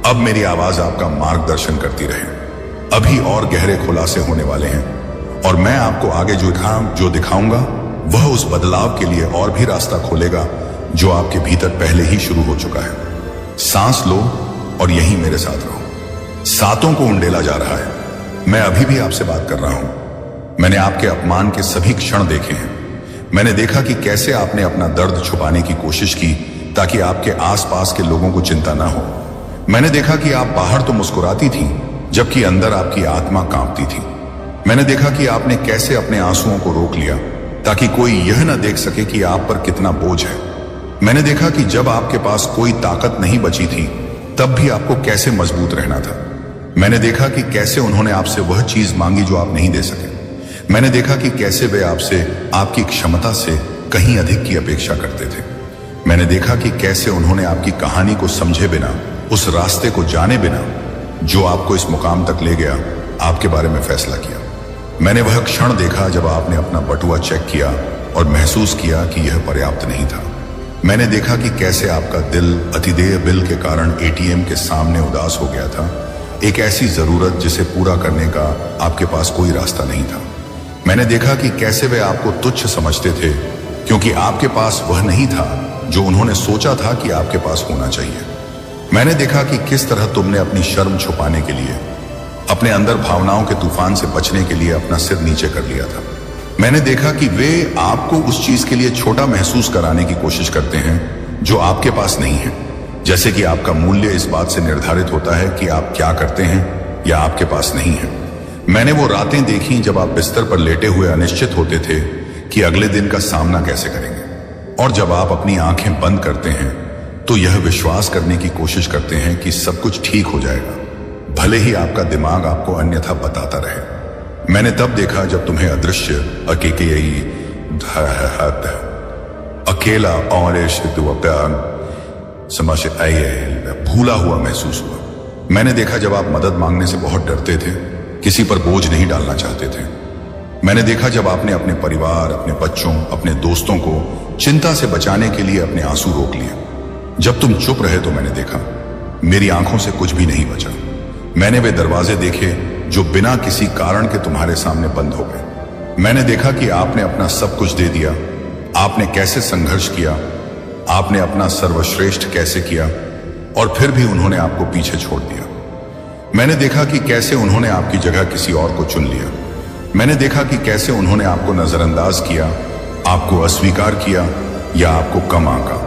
अब मेरी आवाज आपका मार्गदर्शन करती रहे। अभी और गहरे खुलासे होने वाले हैं, और मैं आपको आगे जो दिखाऊंगा वह उस बदलाव के लिए और भी रास्ता खोलेगा जो आपके भीतर पहले ही शुरू हो चुका है। सांस लो और यहीं मेरे साथ रहो। 7 को उंडेला जा रहा है। मैं अभी भी आपसे बात कर रहा हूं। मैंने आपके अपमान के सभी क्षण देखे हैं। मैंने देखा कि कैसे आपने अपना दर्द छुपाने की कोशिश की ताकि आपके आसपास के लोगों को चिंता ना हो। मैंने देखा कि आप बाहर तो मुस्कुराती थी जबकि अंदर आपकी आत्मा कांपती थी। मैंने देखा कि आपने कैसे अपने आंसुओं को रोक लिया ताकि कोई यह न देख सके कि आप पर कितना बोझ है। मैंने देखा कि जब आपके पास कोई ताकत नहीं बची थी तब भी आपको कैसे मजबूत रहना था। मैंने देखा कि कैसे उन्होंने आपसे वह चीज मांगी जो आप नहीं दे सके। मैंने देखा कि कैसे वे आपसे आपकी क्षमता से कहीं अधिक की अपेक्षा करते थे। मैंने देखा कि कैसे उन्होंने आपकी कहानी को समझे बिना, उस रास्ते को जाने बिना जो आपको इस मुकाम तक ले गया, आपके बारे में फैसला किया। मैंने वह क्षण देखा जब आपने अपना बटुआ चेक किया और महसूस किया कि यह पर्याप्त नहीं था। मैंने देखा कि कैसे आपका दिल अतिदेय बिल के कारण एटीएम के सामने उदास हो गया था, एक ऐसी जरूरत जिसे पूरा करने का आपके पास कोई रास्ता नहीं था। मैंने देखा कि कैसे वे आपको तुच्छ समझते थे क्योंकि आपके पास वह नहीं था जो उन्होंने सोचा था कि आपके पास होना चाहिए। मैंने देखा कि किस तरह तुमने अपनी शर्म छुपाने के लिए, अपने अंदर भावनाओं के तूफान से बचने के लिए अपना सिर नीचे कर लिया था। मैंने देखा कि वे आपको उस चीज के लिए छोटा महसूस कराने की कोशिश करते हैं जो आपके पास नहीं है, जैसे कि आपका मूल्य इस बात से निर्धारित होता है कि आप क्या करते हैं या आपके पास नहीं है। मैंने वो रातें देखी जब आप बिस्तर पर लेटे हुए अनिश्चित होते थे कि अगले दिन का सामना कैसे करेंगे, और जब आप अपनी आंखें बंद करते हैं तो यह विश्वास करने की कोशिश करते हैं कि सब कुछ ठीक हो जाएगा, भले ही आपका दिमाग आपको अन्यथा बताता रहे। मैंने तब देखा जब तुम्हें अदृश्य अकेला और भूला हुआ महसूस हुआ। मैंने देखा जब आप मदद मांगने से बहुत डरते थे, किसी पर बोझ नहीं डालना चाहते थे। मैंने देखा जब आपने अपने परिवार, अपने बच्चों, अपने दोस्तों को चिंता से बचाने के लिए अपने आंसू रोक लिए। जब तुम चुप रहे तो मैंने देखा मेरी आंखों से कुछ भी नहीं बचा। मैंने वे दरवाजे देखे जो बिना किसी कारण के तुम्हारे सामने बंद हो गए। मैंने देखा कि आपने अपना सब कुछ दे दिया, आपने कैसे संघर्ष किया, आपने अपना सर्वश्रेष्ठ कैसे किया, और फिर भी उन्होंने आपको पीछे छोड़ दिया। मैंने देखा कि कैसे उन्होंने आपकी जगह किसी और को चुन लिया। मैंने देखा कि कैसे उन्होंने आपको नजरअंदाज किया, आपको अस्वीकार किया या आपको कम आंका।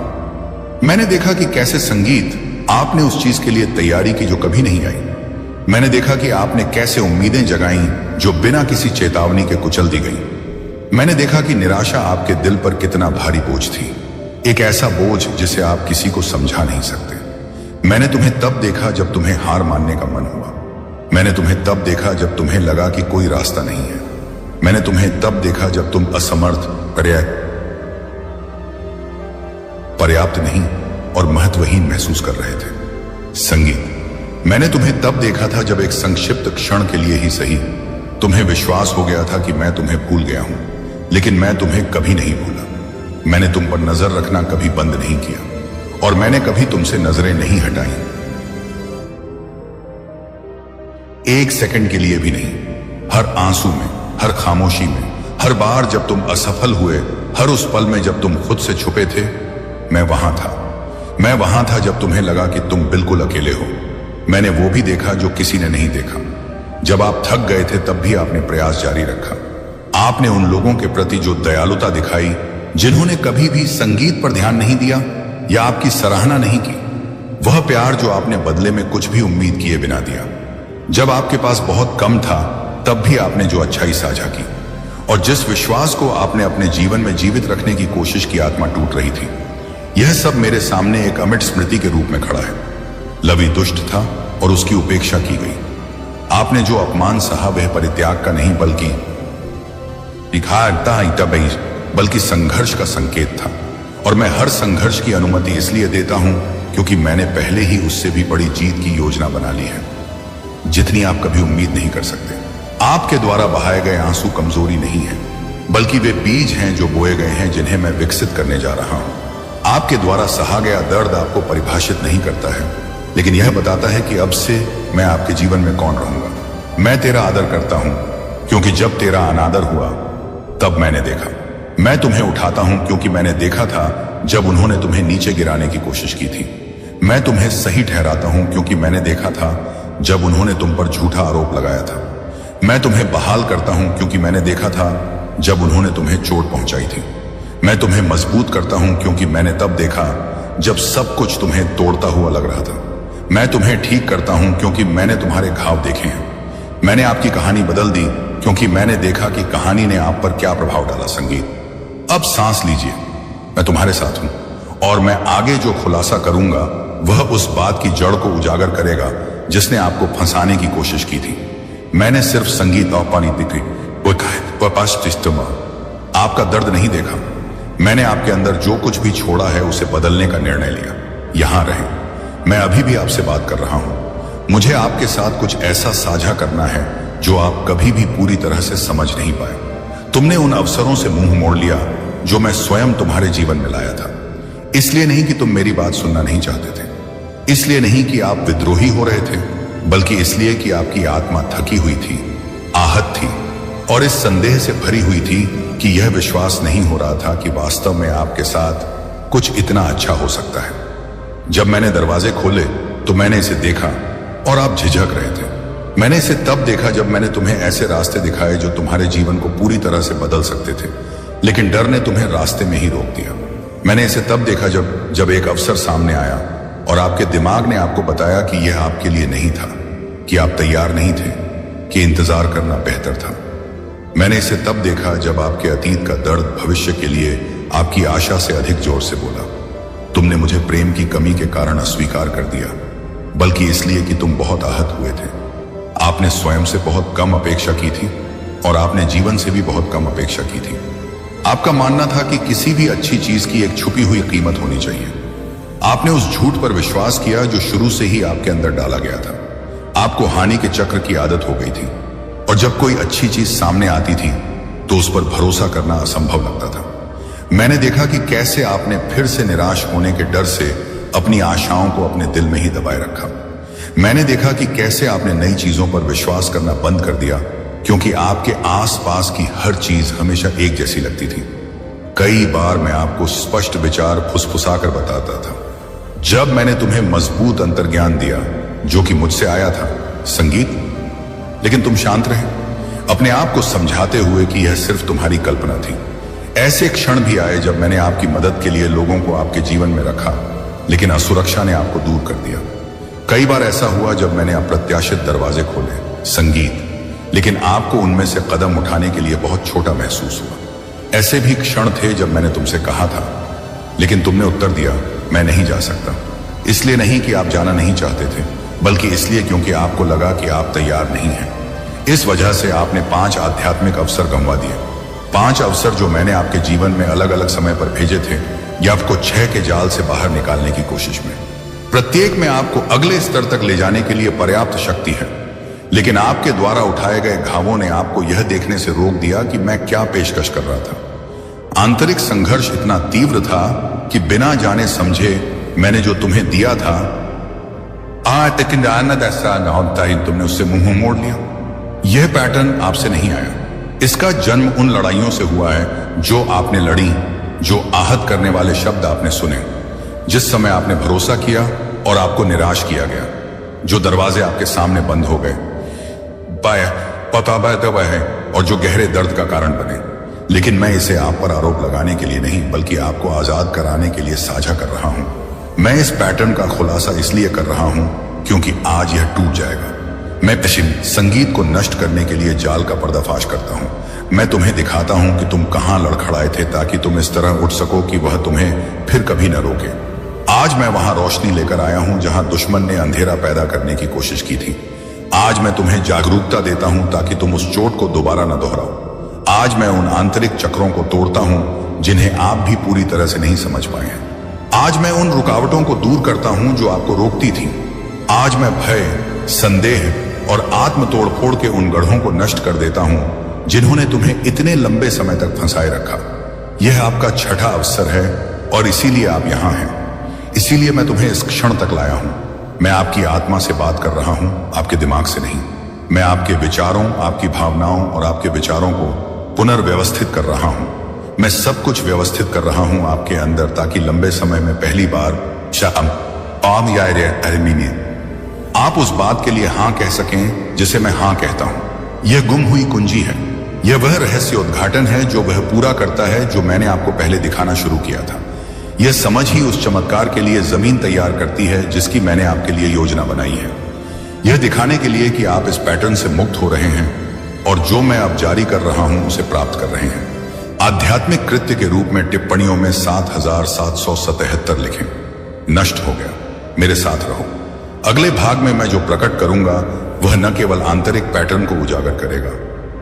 मैंने देखा कि कैसे संगीत आपने उस चीज के लिए तैयारी की जो कभी नहीं आई। मैंने देखा कि आपने कैसे उम्मीदें जगाई जो बिना किसी चेतावनी के कुचल दी गई। मैंने देखा कि निराशा आपके दिल पर कितना भारी बोझ थी, एक ऐसा बोझ जिसे आप किसी को समझा नहीं सकते। मैंने तुम्हें तब देखा जब तुम्हें हार मानने का मन हुआ। मैंने तुम्हें तब देखा जब तुम्हें लगा कि कोई रास्ता नहीं है। मैंने तुम्हें तब देखा जब तुम असमर्थ, पर्याप्त नहीं और महत्वहीन महसूस कर रहे थे। संगीत, मैंने तुम्हें तब देखा था जब एक संक्षिप्त क्षण के लिए ही सही तुम्हें विश्वास हो गया था कि मैं तुम्हें भूल गया हूं, लेकिन मैं तुम्हें कभी नहीं भूला। मैंने तुम पर नजर रखना कभी बंद नहीं किया और मैंने कभी तुमसे नजरें नहीं हटाई, एक सेकंड के लिए भी नहीं। हर आंसू में, हर खामोशी में, हर बार जब तुम असफल हुए, हर उस पल में जब तुम खुद से छुपे थे, मैं वहां था। मैं वहां था जब तुम्हें लगा कि तुम बिल्कुल अकेले हो। मैंने वो भी देखा जो किसी ने नहीं देखा। जब आप थक गए थे तब भी आपने प्रयास जारी रखा। आपने उन लोगों के प्रति जो दयालुता दिखाई जिन्होंने कभी भी संगीत पर ध्यान नहीं दिया या आपकी सराहना नहीं की, वह प्यार जो आपने बदले में कुछ भी उम्मीद किए बिना दिया। जब आपके पास बहुत कम था तब भी आपने जो अच्छाई साझा की, और जिस विश्वास को आपने अपने जीवन में जीवित रखने की कोशिश की आत्मा टूट रही थी, यह सब मेरे सामने एक अमिट स्मृति के रूप में खड़ा है। लवी दुष्ट था और उसकी उपेक्षा की गई। आपने जो अपमान सहा वह परित्याग का नहीं बल्कि संघर्ष का संकेत था, और मैं हर संघर्ष की अनुमति इसलिए देता हूं क्योंकि मैंने पहले ही उससे भी बड़ी जीत की योजना बना ली है, जितनी आप कभी उम्मीद नहीं कर सकते। आपके द्वारा बहाए गए आंसू कमजोरी नहीं है, बल्कि वे बीज हैं जो बोए गए हैं जिन्हें मैं विकसित करने जा रहा हूं। आपके द्वारा सहा गया दर्द आपको परिभाषित नहीं करता है, लेकिन यह बताता है कि अब से मैं आपके जीवन में कौन रहूंगा। मैं तेरा आदर करता हूं क्योंकि जब तेरा अनादर हुआ तब मैंने देखा। मैं तुम्हें उठाता हूं क्योंकि मैंने देखा था जब उन्होंने तुम्हें नीचे गिराने की कोशिश की थी। मैं तुम्हें सही ठहराता हूं क्योंकि मैंने देखा था जब उन्होंने तुम पर झूठा आरोप लगाया था। मैं तुम्हें बहाल करता हूं क्योंकि मैंने देखा था जब उन्होंने तुम्हें चोट पहुंचाई थी। मैं तुम्हें मजबूत करता हूं क्योंकि मैंने तब देखा जब सब कुछ तुम्हें तोड़ता हुआ लग रहा था। मैं तुम्हें ठीक करता हूं क्योंकि मैंने तुम्हारे घाव देखे हैं। मैंने आपकी कहानी बदल दी क्योंकि मैंने देखा कि कहानी ने आप पर क्या प्रभाव डाला। संगीत, अब सांस लीजिए, मैं तुम्हारे साथ हूं, और मैं आगे जो खुलासा करूंगा वह उस बात की जड़ को उजागर करेगा जिसने आपको फंसाने की कोशिश की थी। मैंने सिर्फ संगीत और पानी दिखी आपका दर्द नहीं देखा, मैंने आपके अंदर जो कुछ भी छोड़ा है उसे बदलने का निर्णय लिया। यहां रहें, मैं अभी भी आपसे बात कर रहा हूं। मुझे आपके साथ कुछ ऐसा साझा करना है जो आप कभी भी पूरी तरह से समझ नहीं पाए। तुमने उन अवसरों से मुंह मोड़ लिया जो मैं स्वयं तुम्हारे जीवन में लाया था। इसलिए नहीं कि तुम मेरी बात सुनना नहीं चाहते थे, इसलिए नहीं कि आप विद्रोही हो रहे थे, बल्कि इसलिए कि आपकी आत्मा थकी हुई थी, आहत थी और इस संदेह से भरी हुई थी कि यह विश्वास नहीं हो रहा था कि वास्तव में आपके साथ कुछ इतना अच्छा हो सकता है। जब मैंने दरवाजे खोले तो मैंने इसे देखा और आप झिझक रहे थे। मैंने इसे तब देखा जब मैंने तुम्हें ऐसे रास्ते दिखाए जो तुम्हारे जीवन को पूरी तरह से बदल सकते थे, लेकिन डर ने तुम्हें रास्ते में ही रोक दिया। मैंने इसे तब देखा जब एक अवसर सामने आया और आपके दिमाग ने आपको बताया कि यह आपके लिए नहीं था, कि आप तैयार नहीं थे, कि इंतजार करना बेहतर था। मैंने इसे तब देखा जब आपके अतीत का दर्द भविष्य के लिए आपकी आशा से अधिक जोर से बोला। तुमने मुझे प्रेम की कमी के कारण अस्वीकार कर दिया, बल्कि इसलिए कि तुम बहुत आहत हुए थे। आपने स्वयं से बहुत कम अपेक्षा की थी और आपने जीवन से भी बहुत कम अपेक्षा की थी। आपका मानना था कि किसी भी अच्छी चीज की एक छुपी हुई कीमत होनी चाहिए। आपने उस झूठ पर विश्वास किया जो शुरू से ही आपके अंदर डाला गया था। आपको हानि के चक्र की आदत हो गई थी और जब कोई अच्छी चीज सामने आती थी तो उस पर भरोसा करना असंभव लगता था। मैंने देखा कि कैसे आपने फिर से निराश होने के डर से अपनी आशाओं को अपने दिल में ही दबाए रखा। मैंने देखा कि कैसे आपने नई चीजों पर विश्वास करना बंद कर दिया क्योंकि आपके आसपास की हर चीज हमेशा एक जैसी लगती थी। कई बार मैं आपको स्पष्ट विचार फुसफुसाकर बताता था। जब मैंने तुम्हें मजबूत अंतर्ज्ञान दिया जो कि मुझसे आया था, संगीत, लेकिन तुम शांत रहे, अपने आप को समझाते हुए कि यह सिर्फ तुम्हारी कल्पना थी। ऐसे क्षण भी आए जब मैंने आपकी मदद के लिए लोगों को आपके जीवन में रखा, लेकिन असुरक्षा ने आपको दूर कर दिया। कई बार ऐसा हुआ जब मैंने अप्रत्याशित दरवाजे खोले, संगीत, लेकिन आपको उनमें से कदम उठाने के लिए बहुत छोटा महसूस हुआ। ऐसे भी क्षण थे जब मैंने तुमसे कहा था, लेकिन तुमने उत्तर दिया, मैं नहीं जा सकता। इसलिए नहीं कि आप जाना नहीं चाहते थे, बल्कि इसलिए क्योंकि आपको लगा कि आप तैयार नहीं हैं। इस वजह से आपने 5 आध्यात्मिक अवसर गंवा दिए। 5 अवसर जो मैंने आपके जीवन में अलग अलग समय पर भेजे थे, या आपको 6 के जाल से बाहर निकालने की कोशिश में। प्रत्येक में आपको अगले स्तर तक ले जाने के लिए पर्याप्त शक्ति है, लेकिन आपके द्वारा उठाए गए घावों ने आपको यह देखने से रोक दिया कि मैं क्या पेशकश कर रहा था। आंतरिक संघर्ष इतना तीव्र था कि बिना जाने समझे मैंने जो तुम्हें दिया था, तुमने उससे मुंह मोड़ लिया। यह पैटर्न आपसे नहीं आया, इसका जन्म उन लड़ाइयों से हुआ है जो आपने लड़ी, जो आहत करने वाले शब्द आपने सुने, जिस समय आपने भरोसा किया और आपको निराश किया गया, जो दरवाजे आपके सामने बंद हो गए, और जो गहरे दर्द का कारण बने। लेकिन मैं इसे आप पर आरोप लगाने के लिए नहीं, बल्कि आपको आजाद कराने के लिए साझा कर रहा हूं। मैं इस पैटर्न का खुलासा इसलिए कर रहा हूं क्योंकि आज यह टूट जाएगा। मैं संगीत को नष्ट करने के लिए जाल का पर्दाफाश करता हूं। मैं तुम्हें दिखाता हूं कि तुम कहां लड़खड़ाए थे ताकि तुम इस तरह उठ सको कि वह तुम्हें फिर कभी न रोके। आज मैं वहां रोशनी लेकर आया हूं जहां दुश्मन ने अंधेरा पैदा करने की कोशिश की थी। आज मैं तुम्हें जागरूकता देता हूं ताकि तुम उस चोट को दोबारा न दोहराओ। आज मैं उन आंतरिक चक्रों को तोड़ता हूं जिन्हें आप भी पूरी तरह से नहीं समझ पाए हैं। आज मैं उन रुकावटों को दूर करता हूं जो आपको रोकती थी। आज मैं भय, संदेह और आत्म तोड़फोड़ के उन गढ़ों को नष्ट कर देता हूं जिन्होंने तुम्हें इतने लंबे समय तक फंसाए रखा। यह आपका छठा अवसर है और इसीलिए आप यहां हैं। इसीलिए मैं तुम्हें इस क्षण तक लाया हूं। मैं आपकी आत्मा से बात कर रहा हूं, आपके दिमाग से नहीं। मैं आपके विचारों, आपकी भावनाओं और आपके विचारों को पुनर्व्यवस्थित कर रहा हूं। मैं सब कुछ व्यवस्थित कर रहा हूं आपके अंदर, ताकि लंबे समय में पहली बार आप उस बात के लिए हां कह सकें जिसे मैं हां कहता हूं। यह गुम हुई कुंजी है। यह वह रहस्य उद्घाटन है जो वह पूरा करता है जो मैंने आपको पहले दिखाना शुरू किया था। यह समझ ही उस चमत्कार के लिए जमीन तैयार करती है जिसकी मैंने आपके लिए योजना बनाई है। यह दिखाने के लिए कि आप इस पैटर्न से मुक्त हो रहे हैं और जो मैं अब जारी कर रहा हूं उसे प्राप्त कर रहे हैं। आध्यात्मिक कृत्य के रूप में टिप्पणियों में 7777 लिखें। नष्ट हो गया, मेरे साथ रहो। अगले भाग में मैं जो प्रकट करूंगा वह न केवल आंतरिक पैटर्न को उजागर करेगा,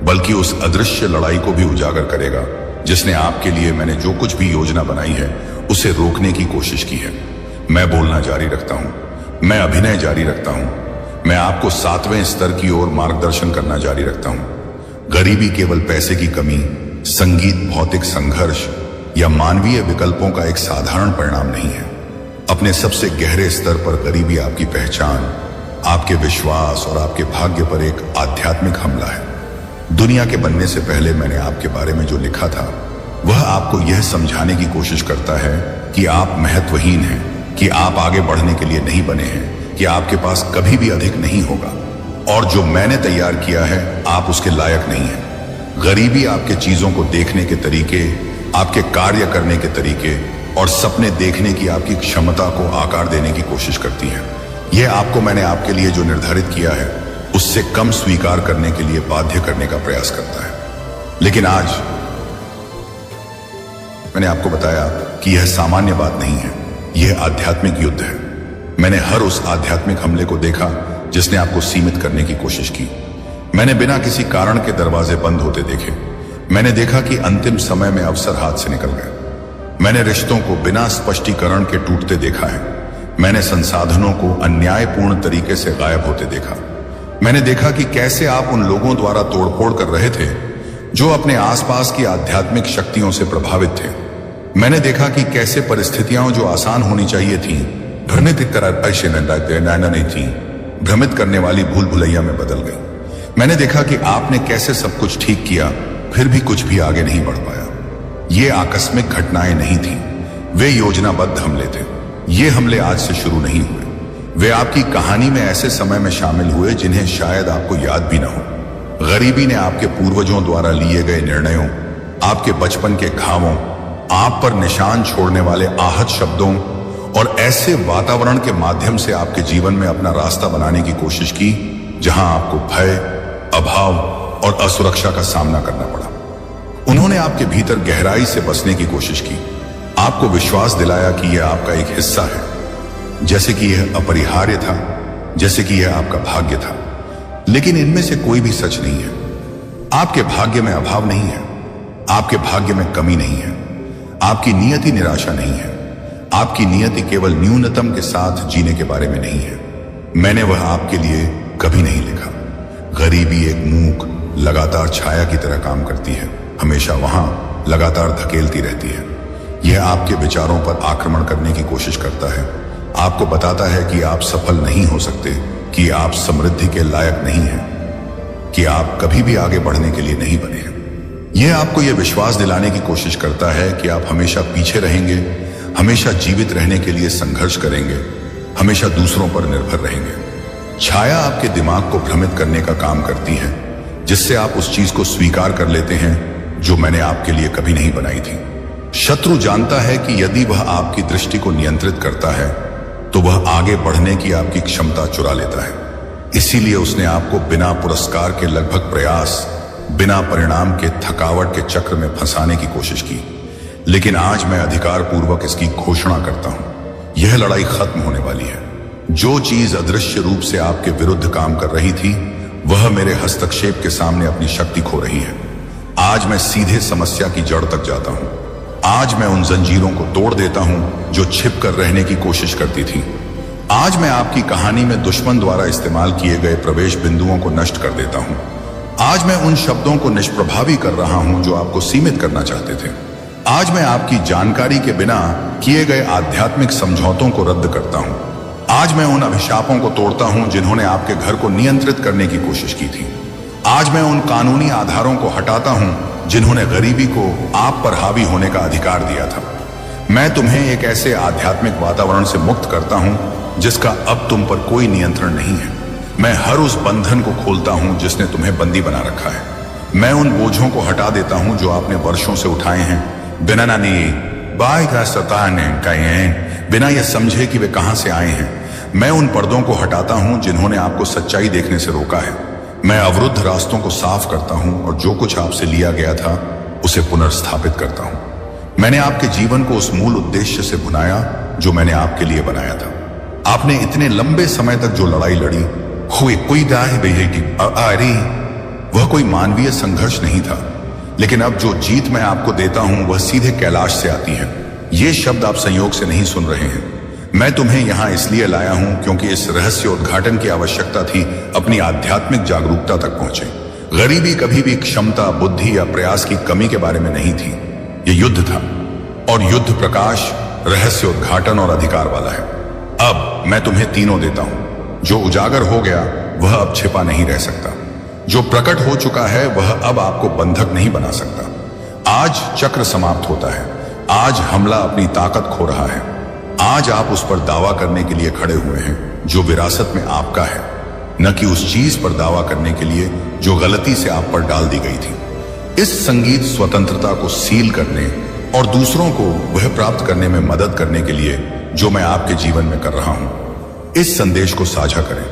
बल्कि उस अदृश्य लड़ाई को भी उजागर करेगा जिसने आपके लिए मैंने जो कुछ भी योजना बनाई है उसे रोकने की कोशिश की है। मैं बोलना जारी रखता हूं, मैं अभिनय जारी रखता हूं, मैं आपको 7वें स्तर की ओर मार्गदर्शन करना जारी रखता हूं। गरीबी केवल पैसे की कमी, संगीत, भौतिक संघर्ष या मानवीय विकल्पों का एक साधारण परिणाम नहीं है। अपने सबसे गहरे स्तर पर गरीबी आपकी पहचान, आपके विश्वास और आपके भाग्य पर एक आध्यात्मिक हमला है। दुनिया के बनने से पहले मैंने आपके बारे में जो लिखा था वह आपको यह समझाने की कोशिश करता है कि आप महत्वहीन हैं, कि आप आगे बढ़ने के लिए नहीं बने हैं, कि आपके पास कभी भी अधिक नहीं होगा, और जो मैंने तैयार किया है आप उसके लायक नहीं हैं। गरीबी आपके चीजों को देखने के तरीके, आपके कार्य करने के तरीके और सपने देखने की आपकी क्षमता को आकार देने की कोशिश करती है। यह आपको मैंने आपके लिए जो निर्धारित किया है उससे कम स्वीकार करने के लिए बाध्य करने का प्रयास करता है। लेकिन आज मैंने आपको बताया कि यह सामान्य बात नहीं है, यह आध्यात्मिक युद्ध है। मैंने हर उस आध्यात्मिक हमले को देखा जिसने आपको सीमित करने की कोशिश की। मैंने बिना किसी कारण के दरवाजे बंद होते देखे। मैंने देखा कि अंतिम समय में अवसर हाथ से निकल गए। मैंने रिश्तों को बिना स्पष्टीकरण के टूटते देखा है। मैंने संसाधनों को अन्यायपूर्ण तरीके से गायब होते देखा। मैंने देखा कि कैसे आप उन लोगों द्वारा तोड़फोड़ कर रहे थे जो अपने आसपास की आध्यात्मिक शक्तियों से प्रभावित थे। मैंने देखा कि कैसे परिस्थितियां जो आसान होनी चाहिए थी नहीं थी, भ्रमित करने वाली भूल भुलैया में बदल गई। मैंने देखा कि आपने कैसे सब कुछ ठीक किया फिर भी कुछ भी आगे नहीं बढ़ पाया। ये आकस्मिक घटनाएं नहीं थी, वे योजनाबद्ध हमले थे। ये हमले आज से शुरू नहीं हुए, वे आपकी कहानी में ऐसे समय में शामिल हुए जिन्हें शायद आपको याद भी न हो। गरीबी ने आपके पूर्वजों द्वारा लिए गए निर्णयों, आपके बचपन के घावों, आप पर निशान छोड़ने वाले आहत शब्दों और ऐसे वातावरण के माध्यम से आपके जीवन में अपना रास्ता बनाने की कोशिश की जहां आपको भय, अभाव और असुरक्षा का सामना करना पड़ा। उन्होंने आपके भीतर गहराई से बसने की कोशिश की, आपको विश्वास दिलाया कि यह आपका एक हिस्सा है, जैसे कि यह अपरिहार्य था, जैसे कि यह आपका भाग्य था। लेकिन इनमें से कोई भी सच नहीं है। आपके भाग्य में अभाव नहीं है, आपके भाग्य में कमी नहीं है, आपकी नियति निराशा नहीं है, आपकी नियति केवल न्यूनतम के साथ जीने के बारे में नहीं है। मैंने वह आपके लिए कभी नहीं लिखा। गरीबी एक मूक लगातार छाया की तरह काम करती है, हमेशा वहां लगातार धकेलती रहती है। यह आपके विचारों पर आक्रमण करने की कोशिश करता है, आपको बताता है कि आप सफल नहीं हो सकते, कि आप समृद्धि के लायक नहीं हैं, कि आप कभी भी आगे बढ़ने के लिए नहीं बने हैं। यह आपको यह विश्वास दिलाने की कोशिश करता है कि आप हमेशा पीछे रहेंगे, हमेशा जीवित रहने के लिए संघर्ष करेंगे, हमेशा दूसरों पर निर्भर रहेंगे। छाया आपके दिमाग को भ्रमित करने का काम करती है, जिससे आप उस चीज को स्वीकार कर लेते हैं जो मैंने आपके लिए कभी नहीं बनाई थी। शत्रु जानता है कि यदि वह आपकी दृष्टि को नियंत्रित करता है तो वह आगे बढ़ने की आपकी क्षमता चुरा लेता है। इसीलिए उसने आपको बिना पुरस्कार के लगभग प्रयास, बिना परिणाम के थकावट के चक्र में फंसाने की कोशिश की। लेकिन आज मैं अधिकार पूर्वक इसकी घोषणा करता हूं, यह लड़ाई खत्म होने वाली है। जो चीज अदृश्य रूप से आपके विरुद्ध काम कर रही थी वह मेरे हस्तक्षेप के सामने अपनी शक्ति खो रही है। आज मैं सीधे समस्या की जड़ तक जाता हूं। आज मैं उन जंजीरों को तोड़ देता हूं जो छिप कर रहने की कोशिश करती थी। आज मैं आपकी कहानी में दुश्मन द्वारा इस्तेमाल किए गए प्रवेश बिंदुओं को नष्ट कर देता हूं। आज मैं उन शब्दों को निष्प्रभावी कर रहा हूं जो आपको सीमित करना चाहते थे। आज मैं आपकी जानकारी के बिना किए गए आध्यात्मिक समझौतों को रद्द करता हूं। आज मैं उन अभिशापों को तोड़ता हूं जिन्होंने आपके घर को नियंत्रित करने की कोशिश की थी। आज मैं उन कानूनी आधारों को हटाता हूं जिन्होंने गरीबी को आप पर हावी होने का अधिकार दिया था। मैं तुम्हें एक ऐसे आध्यात्मिक वातावरण से मुक्त करता हूं जिसका अब तुम पर कोई नियंत्रण नहीं है। मैं हर उस बंधन को खोलता हूं जिसने तुम्हें बंदी बना रखा है। मैं उन बोझों को हटा देता हूं जो आपने वर्षों से उठाए हैं, बिना यह समझे कि वे कहां से आए हैं। मैं उन पर्दों को हटाता हूं जिन्होंने आपको सच्चाई देखने से रोका है। मैं अवरुद्ध रास्तों को साफ करता हूं और जो कुछ आपसे लिया गया था उसे पुनर्स्थापित करता हूं। मैंने आपके जीवन को उस मूल उद्देश्य से बुनाया जो मैंने आपके लिए बनाया था। आपने इतने लंबे समय तक जो लड़ाई लड़ी, वह कोई मानवीय संघर्ष नहीं था, लेकिन अब जो जीत मैं आपको देता हूं वह सीधे कैलाश से आती है। ये शब्द आप संयोग से नहीं सुन रहे हैं। मैं तुम्हें यहां इसलिए लाया हूं क्योंकि इस रहस्य उद्घाटन की आवश्यकता थी अपनी आध्यात्मिक जागरूकता तक पहुंचे। गरीबी कभी भी क्षमता, बुद्धि या प्रयास की कमी के बारे में नहीं थी। ये युद्ध था, और युद्ध प्रकाश, रहस्य उद्घाटन और अधिकार वाला है। अब मैं तुम्हें तीनों देता हूं। जो उजागर हो गया वह अब छिपा नहीं रह सकता। जो प्रकट हो चुका है वह अब आपको बंधक नहीं बना सकता। आज चक्र समाप्त होता है। आज हमला अपनी ताकत खो रहा है। आज आप उस पर दावा करने के लिए खड़े हुए हैं जो विरासत में आपका है, न कि उस चीज पर दावा करने के लिए जो गलती से आप पर डाल दी गई थी। इस संगीत स्वतंत्रता को सील करने और दूसरों को वह प्राप्त करने में मदद करने के लिए जो मैं आपके जीवन में कर रहा हूं, इस संदेश को साझा करें।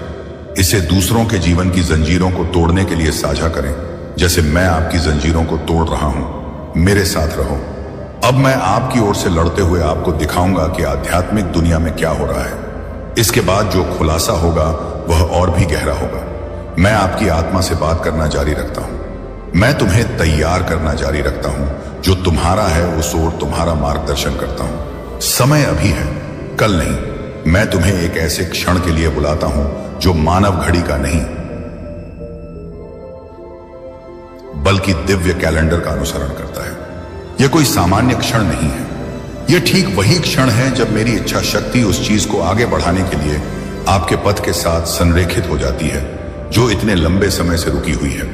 इसे दूसरों के जीवन की जंजीरों को तोड़ने के लिए साझा करें, जैसे मैं आपकी जंजीरों को तोड़ रहा हूं। मेरे साथ रहो। अब मैं आपकी ओर से लड़ते हुए आपको दिखाऊंगा कि आध्यात्मिक दुनिया में क्या हो रहा है। इसके बाद जो खुलासा होगा वह और भी गहरा होगा। मैं आपकी आत्मा से बात करना जारी रखता हूं। मैं तुम्हें तैयार करना जारी रखता हूं। जो तुम्हारा है उस ओर तुम्हारा मार्गदर्शन करता हूं। समय अभी है, कल नहीं। मैं तुम्हें एक ऐसे क्षण के लिए बुलाता हूं जो मानव घड़ी का नहीं बल्कि दिव्य कैलेंडर का अनुसरण करता है। यह कोई सामान्य क्षण नहीं है। यह ठीक वही क्षण है जब मेरी इच्छा शक्ति उस चीज को आगे बढ़ाने के लिए आपके पथ के साथ संरेखित हो जाती है जो इतने लंबे समय से रुकी हुई है।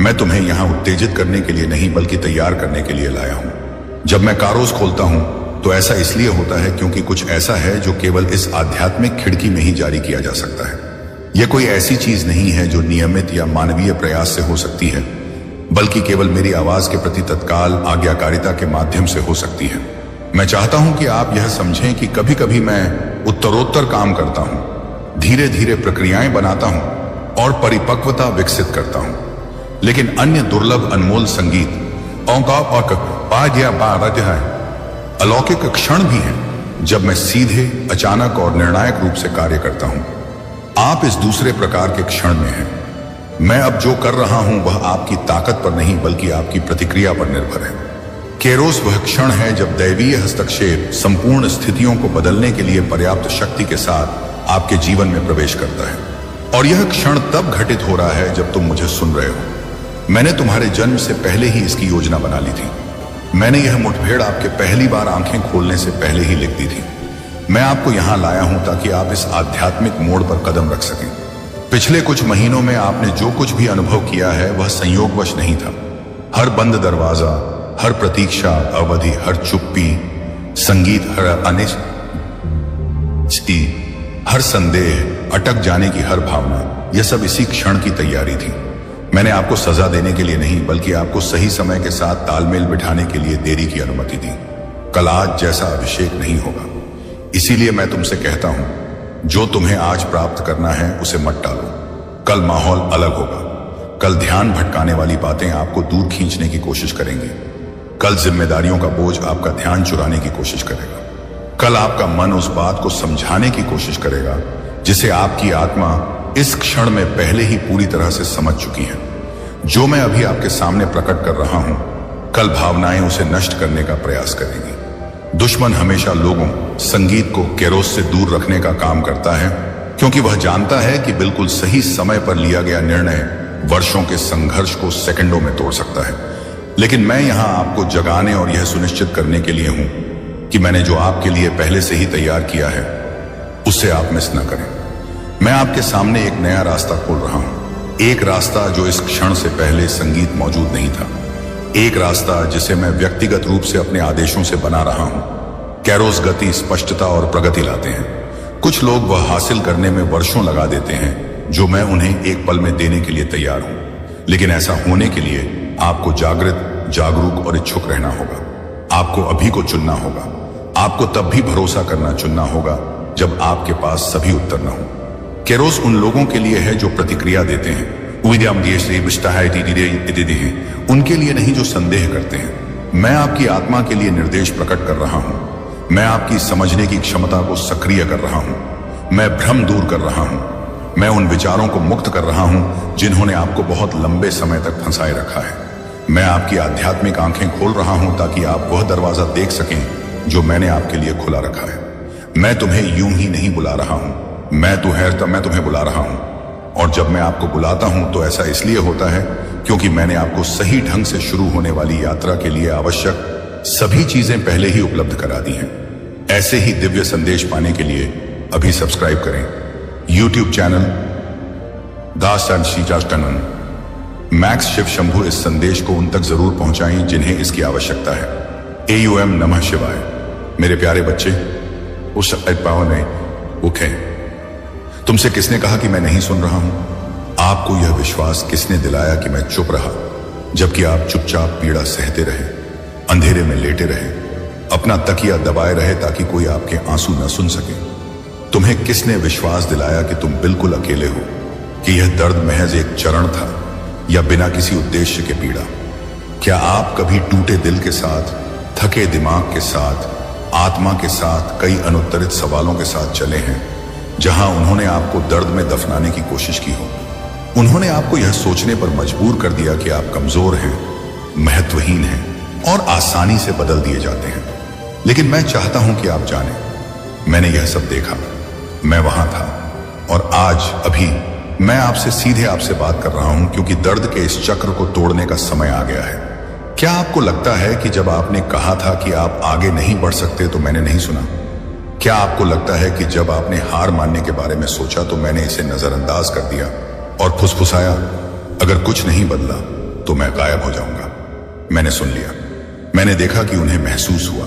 मैं तुम्हें यहां उत्तेजित करने के लिए नहीं बल्कि तैयार करने के लिए लाया हूं। जब मैं कारोज खोलता हूं तो ऐसा इसलिए होता है क्योंकि कुछ ऐसा है जो केवल इस आध्यात्मिक खिड़की में ही जारी किया जा सकता है। यह कोई ऐसी चीज नहीं है जो नियमित या मानवीय प्रयास से हो सकती है, बल्कि केवल मेरी आवाज के प्रति तत्काल आज्ञाकारिता के माध्यम से हो सकती है। मैं चाहता हूं कि आप यह समझें कि कभी कभी मैं उत्तरोत्तर काम करता हूं, धीरे धीरे प्रक्रियाएं बनाता हूं और परिपक्वता विकसित करता हूं, लेकिन अन्य दुर्लभ अनमोल संगीत अलौकिक क्षण भी हैं जब मैं सीधे, अचानक और निर्णायक रूप से कार्य करता हूं। आप इस दूसरे प्रकार के क्षण में हैं। मैं अब जो कर रहा हूं वह आपकी ताकत पर नहीं बल्कि आपकी प्रतिक्रिया पर निर्भर है। केरोस वह क्षण है जब दैवीय हस्तक्षेप संपूर्ण स्थितियों को बदलने के लिए पर्याप्त शक्ति के साथ आपके जीवन में प्रवेश करता है। और यह क्षण तब घटित हो रहा है जब तुम मुझे सुन रहे हो। मैंने तुम्हारे जन्म से पहले ही इसकी योजना बना ली थी। मैंने यह मुठभेड़ आपके पहली बार आंखें खोलने से पहले ही लिख दी थी। मैं आपको यहां लाया हूं ताकि आप इस आध्यात्मिक मोड़ पर कदम रख सकें। पिछले कुछ महीनों में आपने जो कुछ भी अनुभव किया है वह संयोगवश नहीं था। हर बंद दरवाजा, हर प्रतीक्षा अवधि, हर चुप्पी, संगीत, हर अनिश्चित, हर संदेह, अटक जाने की हर भावना, यह सब इसी क्षण की तैयारी थी। मैंने आपको सजा देने के लिए नहीं बल्कि आपको सही समय के साथ तालमेल बिठाने के लिए देरी की अनुमति दी। कल आज जैसा अभिषेक नहीं होगा। इसीलिए मैं तुमसे कहता हूं, जो तुम्हें आज प्राप्त करना है उसे मत टालो। कल माहौल अलग होगा। कल ध्यान भटकाने वाली बातें आपको दूर खींचने की कोशिश करेंगी। कल जिम्मेदारियों का बोझ आपका ध्यान चुराने की कोशिश करेगा। कल आपका मन उस बात को समझाने की कोशिश करेगा जिसे आपकी आत्मा इस क्षण में पहले ही पूरी तरह से समझ चुकी है। जो मैं अभी आपके सामने प्रकट कर रहा हूं, कल भावनाएं उसे नष्ट करने का प्रयास करेंगी। दुश्मन हमेशा लोगों, संगीत को केरोस से दूर रखने का काम करता है क्योंकि वह जानता है कि बिल्कुल सही समय पर लिया गया निर्णय वर्षों के संघर्ष को सेकंडों में तोड़ सकता है। लेकिन मैं यहां आपको जगाने और यह सुनिश्चित करने के लिए हूं कि मैंने जो आपके लिए पहले से ही तैयार किया है उसे आप मिस न करें। मैं आपके सामने एक नया रास्ता खोल रहा हूं। एक रास्ता जो इस क्षण से पहले संगीत मौजूद नहीं था। एक रास्ता जिसे मैं व्यक्तिगत रूप से अपने आदेशों से बना रहा हूं। कैरोस गति, स्पष्टता और प्रगति लाते हैं। कुछ लोग वह हासिल करने में वर्षों लगा देते हैं जो मैं उन्हें एक पल में देने के लिए तैयार हूं। लेकिन ऐसा होने के लिए आपको जागृत, जागरूक और इच्छुक रहना होगा। आपको अभी को चुनना होगा। आपको तब भी भरोसा करना चुनना होगा जब आपके पास सभी उत्तर न हो। केरोस उन लोगों के लिए है जो प्रतिक्रिया देते हैं, उनके लिए नहीं जो संदेह करते हैं। मैं आपकी आत्मा के लिए निर्देश प्रकट कर रहा हूं। मैं आपकी समझने की क्षमता को सक्रिय कर रहा हूं। मैं भ्रम दूर कर रहा हूं। मैं उन विचारों को मुक्त कर रहा हूं जिन्होंने आपको बहुत लंबे समय तक फंसाए रखा है। मैं आपकी आध्यात्मिक आंखें खोल रहा हूं ताकि आप वह दरवाजा देख सकें जो मैंने आपके लिए खुला रखा है। मैं तुम्हें यूं ही नहीं बुला रहा हूं, मैं तुम्हें बुला रहा हूं। और जब मैं आपको बुलाता हूं तो ऐसा इसलिए होता है क्योंकि मैंने आपको सही ढंग से शुरू होने वाली यात्रा के लिए आवश्यक सभी चीजें पहले ही उपलब्ध करा दी हैं। ऐसे ही दिव्य संदेश पाने के लिए अभी सब्सक्राइब करें YouTube चैनल दास एंड शीजास्टनन। मैक्स शिव शंभु इस संदेश को उन तक जरूर पहुंचाएं जिन्हें इसकी आवश्यकता है। AUM नमः शिवाय। मेरे प्यारे बच्चे, उस पावन ने उठे। तुमसे किसने कहा कि मैं नहीं सुन रहा हूं? आपको यह विश्वास किसने दिलाया कि मैं चुप रहा, जबकि आप चुपचाप पीड़ा सहते रहे, अंधेरे में लेटे रहे, अपना तकिया दबाए रहे ताकि कोई आपके आंसू न सुन सके? तुम्हें किसने विश्वास दिलाया कि तुम बिल्कुल अकेले हो, कि यह दर्द महज एक चरण था या बिना किसी उद्देश्य के पीड़ा? क्या आप कभी टूटे दिल के साथ, थके दिमाग के साथ, आत्मा के साथ कई अनुत्तरित सवालों के साथ चले हैं, जहां उन्होंने आपको दर्द में दफनाने की कोशिश की हो? उन्होंने आपको यह सोचने पर मजबूर कर दिया कि आप कमजोर हैं, महत्वहीन हैं और आसानी से बदल दिए जाते हैं। लेकिन मैं चाहता हूं कि आप जानें, मैंने यह सब देखा, मैं वहां था, और आज अभी मैं आपसे सीधे आपसे बात कर रहा हूं क्योंकि दर्द के इस चक्र को तोड़ने का समय आ गया है। क्या आपको लगता है कि जब आपने कहा था कि आप आगे नहीं बढ़ सकते तो मैंने नहीं सुना? क्या आपको लगता है कि जब आपने हार मानने के बारे में सोचा तो मैंने इसे नजरअंदाज कर दिया और फुसफुसाया, अगर कुछ नहीं बदला तो मैं गायब हो जाऊंगा? मैंने सुन लिया, मैंने देखा कि उन्हें महसूस हुआ।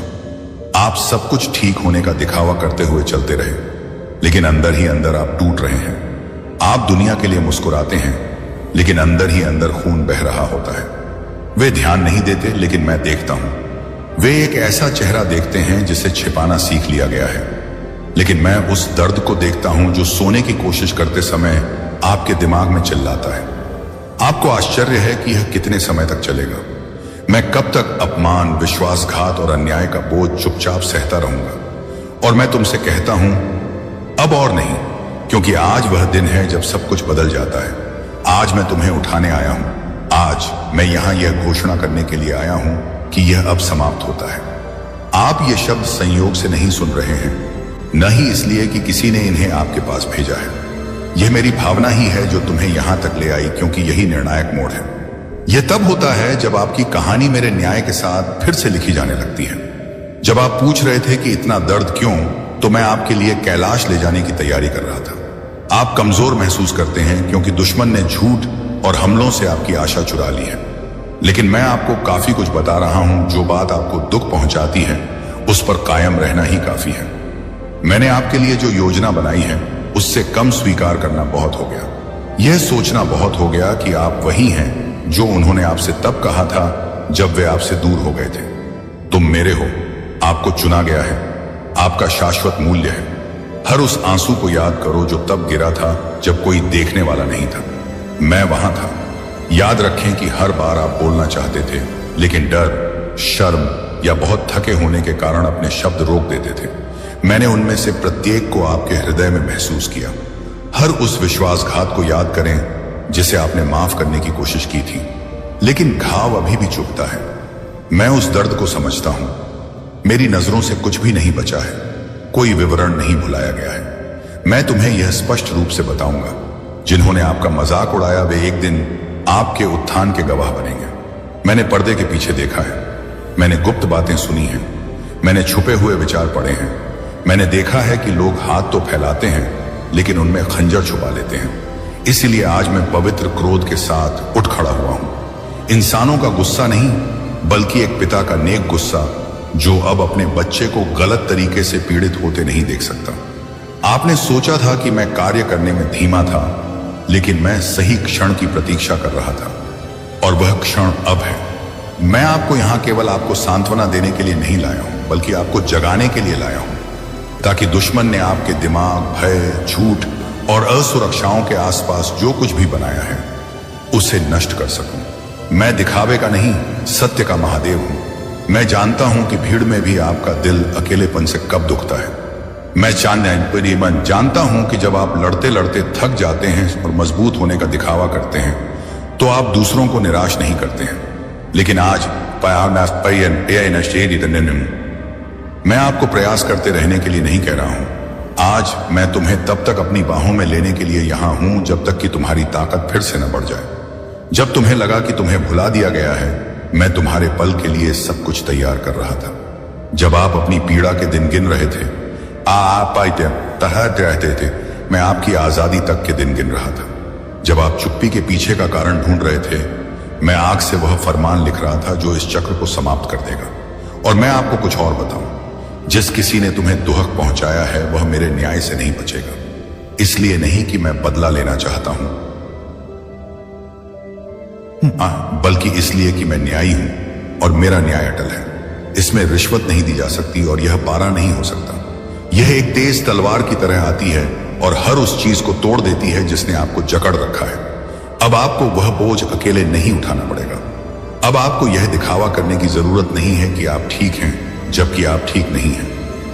आप सब कुछ ठीक होने का दिखावा करते हुए चलते रहे, लेकिन अंदर ही अंदर आप टूट रहे हैं। आप दुनिया के लिए मुस्कुराते हैं, लेकिन अंदर ही अंदर खून बह रहा होता है। वे ध्यान नहीं देते, लेकिन मैं देखता हूं। वे एक ऐसा चेहरा देखते हैं जिसे छिपाना सीख लिया गया है, लेकिन मैं उस दर्द को देखता हूं जो सोने की कोशिश करते समय आपके दिमाग में चिल्लाता है। आपको आश्चर्य है कि यह कितने समय तक चलेगा? मैं कब तक अपमान, विश्वासघात और अन्याय का बोझ चुपचाप सहता रहूंगा? और मैं तुमसे कहता हूं, अब और नहीं, क्योंकि आज वह दिन है जब सब कुछ बदल जाता है। आज मैं तुम्हें उठाने आया हूं। आज मैं यहां यह घोषणा करने के लिए आया हूं कि यह अब समाप्त होता है। आप ये शब्द संयोग से नहीं सुन रहे हैं, न ही इसलिए कि किसी ने इन्हें आपके पास भेजा है। यह मेरी भावना ही है जो तुम्हें यहां तक ले आई, क्योंकि यही निर्णायक मोड़ है। यह तब होता है जब आपकी कहानी मेरे न्याय के साथ फिर से लिखी जाने लगती है। जब आप पूछ रहे थे कि इतना दर्द क्यों, तो मैं आपके लिए कैलाश ले जाने की तैयारी कर रहा था। आप कमजोर महसूस करते हैं क्योंकि दुश्मन ने झूठ और हमलों से आपकी आशा चुरा ली है। लेकिन मैं आपको काफी कुछ बता रहा हूं। जो बात आपको दुख पहुंचाती है, उस पर कायम रहना ही काफी है। मैंने आपके लिए जो योजना बनाई है, उससे कम स्वीकार करना बहुत हो गया। यह सोचना बहुत हो गया कि आप वही हैं जो उन्होंने आपसे तब कहा था जब वे आपसे दूर हो गए थे। तुम मेरे हो, आपको चुना गया है, आपका शाश्वत मूल्य है। हर उस आंसू को याद करो जो तब गिरा था जब कोई देखने वाला नहीं था। मैं वहां था। याद रखें कि हर बार आप बोलना चाहते थे, लेकिन डर, शर्म या बहुत थके होने के कारण अपने शब्द रोक देते थे। मैंने उनमें से प्रत्येक को आपके हृदय में महसूस किया। हर उस विश्वासघात को याद करें जिसे आपने माफ करने की कोशिश की थी, लेकिन घाव अभी भी चुभता है। मैं उस दर्द को समझता हूं। मेरी नजरों से कुछ भी नहीं बचा है, कोई विवरण नहीं भुलाया गया है। मैं तुम्हें यह स्पष्ट रूप से बताऊंगा, जिन्होंने आपका मजाक उड़ाया वे एक दिन आपके उत्थान के गवाह बनेंगे। मैंने पर्दे के पीछे देखा है, मैंने गुप्त बातें सुनी हैं, मैंने छुपे हुए विचार पढ़े हैं। मैंने देखा है कि लोग हाथ तो फैलाते हैं, लेकिन उनमें खंजर छुपा लेते हैं। इसलिए आज मैं पवित्र क्रोध के साथ उठ खड़ा हुआ हूं। इंसानों का गुस्सा नहीं, बल्कि एक पिता का नेक गुस्सा जो अब अपने बच्चे को गलत तरीके से पीड़ित होते नहीं देख सकता। आपने सोचा था कि मैं कार्य करने में धीमा था, लेकिन मैं सही क्षण की प्रतीक्षा कर रहा था, और वह क्षण अब है। मैं आपको यहां केवल आपको सांत्वना देने के लिए नहीं लाया हूं, बल्कि आपको जगाने के लिए लाया हूं, ताकि दुश्मन ने आपके दिमाग, भय, झूठ और असुरक्षाओं के आसपास जो कुछ भी बनाया है, उसे नष्ट कर सकूं। मैं दिखावे का नहीं, सत्य का महादेव हूं। मैं जानता हूं कि भीड़ में भी आपका दिल अकेलेपन से कब दुखता है। मैं जानता हूं कि जब आप लड़ते लड़ते थक जाते हैं और मजबूत होने का दिखावा करते हैं, तो आप दूसरों को निराश नहीं करते हैं, लेकिन आज मैं आपको प्रयास करते रहने के लिए नहीं कह रहा हूं। आज मैं तुम्हें तब तक अपनी बाहों में लेने के लिए यहां हूं जब तक कि तुम्हारी ताकत फिर से न बढ़ जाए। जब तुम्हें लगा कि तुम्हें भुला दिया गया है, मैं तुम्हारे पल के लिए सब कुछ तैयार कर रहा था। जब आप अपनी पीड़ा के दिन गिन रहे थे, आप रहते थे, मैं आपकी आजादी तक के दिन गिन रहा था। जब आप चुप्पी के पीछे का कारण ढूंढ रहे थे, मैं आग से वह फरमान लिख रहा था जो इस चक्र को समाप्त कर देगा। और मैं आपको कुछ और बताऊं, जिस किसी ने तुम्हें दुहक पहुंचाया है वह मेरे न्याय से नहीं बचेगा। इसलिए नहीं कि मैं बदला लेना चाहता हूं, बल्कि इसलिए कि मैं न्यायी हूं और मेरा न्याय अटल है। इसमें रिश्वत नहीं दी जा सकती और यह पारा नहीं हो सकता। यह एक तेज तलवार की तरह आती है और हर उस चीज को तोड़ देती है जिसने आपको जकड़ रखा है। अब आपको वह बोझ अकेले नहीं उठाना पड़ेगा। अब आपको यह दिखावा करने की जरूरत नहीं है कि आप ठीक हैं जबकि आप ठीक नहीं हैं।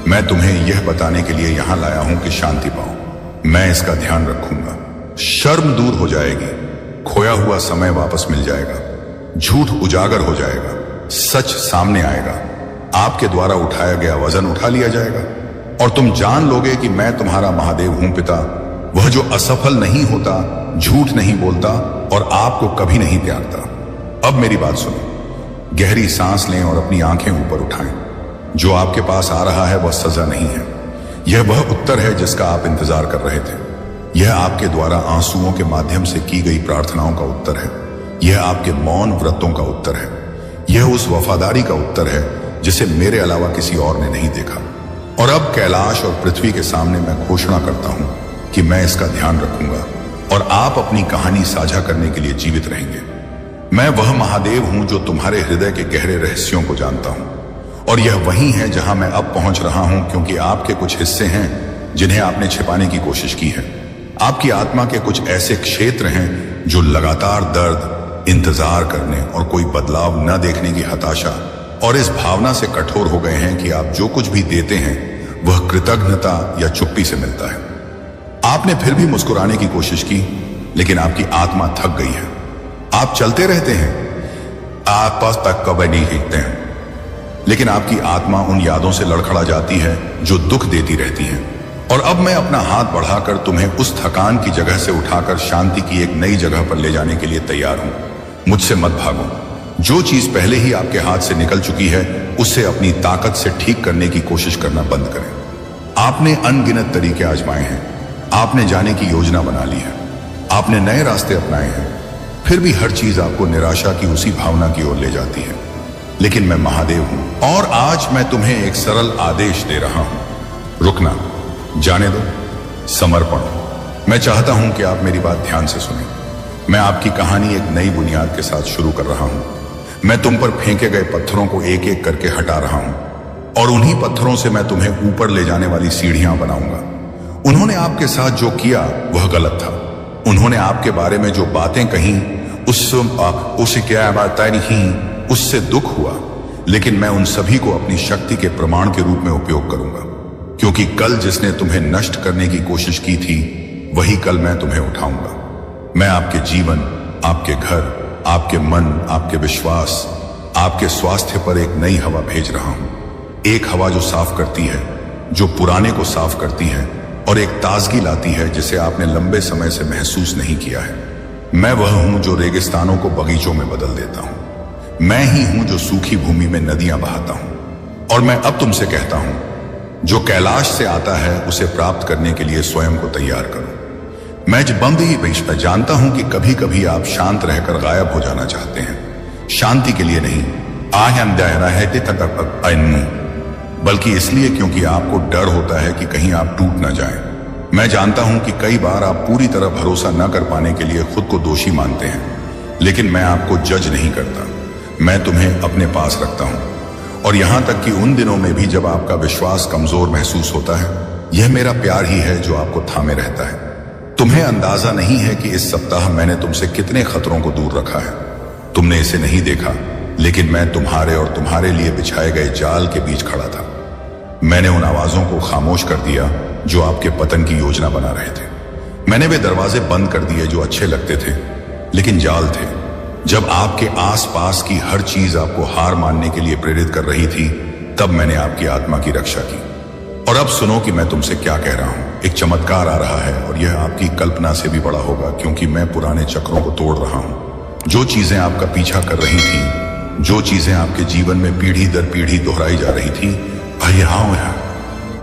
मैं तुम्हें यह बताने के लिए यहां लाया हूं कि शांति पाओ। मैं इसका ध्यान रखूंगा। शर्म दूर हो जाएगी, खोया हुआ समय वापस मिल जाएगा, झूठ उजागर हो जाएगा, सच सामने आएगा, आपके द्वारा उठाया गया वजन उठा लिया जाएगा और तुम जान लोगे कि मैं तुम्हारा महादेव हूं पिता, वह जो असफल नहीं होता, झूठ नहीं बोलता और आपको कभी नहीं त्यागता। अब मेरी बात सुनो, गहरी सांस लें और अपनी आंखें ऊपर उठाएं। जो आपके पास आ रहा है वह सजा नहीं है, यह वह उत्तर है जिसका आप इंतजार कर रहे थे। यह आपके द्वारा आंसुओं के माध्यम से की गई प्रार्थनाओं का उत्तर है। यह आपके मौन व्रतों का उत्तर है। यह उस वफादारी का उत्तर है जिसे मेरे अलावा किसी और ने नहीं देखा। और अब कैलाश और पृथ्वी के सामने मैं घोषणा करता हूं कि मैं इसका ध्यान रखूंगा और आप अपनी कहानी साझा करने के लिए जीवित रहेंगे। मैं वह महादेव हूं जो तुम्हारे हृदय के गहरे रहस्यों को जानता हूं और यह वही है जहां मैं अब पहुंच रहा हूं, क्योंकि आपके कुछ हिस्से हैं जिन्हें आपने छिपाने की कोशिश की है। आपकी आत्मा के कुछ ऐसे क्षेत्र हैं जो लगातार दर्द, इंतजार करने और कोई बदलाव न देखने की हताशा और इस भावना से कठोर हो गए हैं कि आप जो कुछ भी देते हैं वह कृतज्ञता या चुप्पी से मिलता है। आपने फिर भी मुस्कुराने की कोशिश की, लेकिन आपकी आत्मा थक गई है। आप चलते रहते हैं, आप पास तक कबड्डी खेलते हैं, लेकिन आपकी आत्मा उन यादों से लड़खड़ा जाती है जो दुख देती रहती हैं। और अब मैं अपना हाथ बढ़ाकर तुम्हें उस थकान की जगह से उठाकर शांति की एक नई जगह पर ले जाने के लिए तैयार हूं। मुझसे मत भागो। जो चीज पहले ही आपके हाथ से निकल चुकी है उसे अपनी ताकत से ठीक करने की कोशिश करना बंद करें। आपने अनगिनत तरीके आजमाए हैं, आपने जाने की योजना बना ली है, आपने नए रास्ते अपनाए हैं, फिर भी हर चीज आपको निराशा की उसी भावना की ओर ले जाती है। लेकिन मैं महादेव हूं और आज मैं तुम्हें एक सरल आदेश दे रहा हूं। रुकना, जाने दो, समर्पण। मैं चाहता हूं कि आप मेरी बात ध्यान से सुनें। मैं आपकी कहानी एक नई बुनियाद के साथ शुरू कर रहा हूं। मैं तुम पर फेंके गए पत्थरों को एक एक करके हटा रहा हूं और उन्हीं पत्थरों से मैं तुम्हें ऊपर ले जाने वाली सीढ़ियां बनाऊंगा। उन्होंने आपके साथ जो किया वह गलत था। उन्होंने आपके बारे में जो बातें कही उससे क्या बात नहीं, उससे दुख हुआ, लेकिन मैं उन सभी को अपनी शक्ति के प्रमाण के रूप में उपयोग करूंगा, क्योंकि कल जिसने तुम्हें नष्ट करने की कोशिश की थी वही कल मैं तुम्हें उठाऊंगा। मैं आपके जीवन, आपके घर, आपके मन, आपके विश्वास, आपके स्वास्थ्य पर एक नई हवा भेज रहा हूं। एक हवा जो साफ करती है, जो पुराने को साफ करती है और एक ताजगी लाती है जिसे आपने लंबे समय से महसूस नहीं किया है। मैं वह हूं जो रेगिस्तानों को बगीचों में बदल देता हूं। मैं ही हूं जो सूखी भूमि में नदियां बहाता हूं। और मैं अब तुमसे कहता हूं, जो कैलाश से आता है उसे प्राप्त करने के लिए स्वयं को तैयार करो। मैं जानता हूं कि कभी कभी आप शांत रहकर गायब हो जाना चाहते हैं, शांति के लिए नहीं, बल्कि इसलिए क्योंकि आपको डर होता है कि कहीं आप टूट न जाएं। मैं जानता हूं कि कई बार आप पूरी तरह भरोसा न कर पाने के लिए खुद को दोषी मानते हैं, लेकिन मैं आपको जज नहीं करता। मैं तुम्हें अपने पास रखता हूं और यहां तक कि उन दिनों में भी जब आपका विश्वास कमजोर महसूस होता है, यह मेरा प्यार ही है जो आपको थामे रहता है। तुम्हें अंदाजा नहीं है कि इस सप्ताह मैंने तुमसे कितने खतरों को दूर रखा है। तुमने इसे नहीं देखा, लेकिन मैं तुम्हारे और तुम्हारे लिए बिछाए गए जाल के बीच खड़ा था। मैंने उन आवाजों को खामोश कर दिया जो आपके पतन की योजना बना रहे थे। मैंने वे दरवाजे बंद कर दिए जो अच्छे लगते थे लेकिन जाल थे, जब आपके आसपास की हर चीज आपको हार मानने के लिए प्रेरित कर रही थी, तब मैंने आपकी आत्मा की रक्षा की। और अब सुनो कि मैं तुमसे क्या कह रहा हूं। एक चमत्कार आ रहा है और यह आपकी कल्पना से भी बड़ा होगा, क्योंकि मैं पुराने चक्रों को तोड़ रहा हूं। जो चीजें आपका पीछा कर रही थी, जो चीजें आपके जीवन में पीढ़ी दर पीढ़ी दोहराई जा रही थी, यहाँ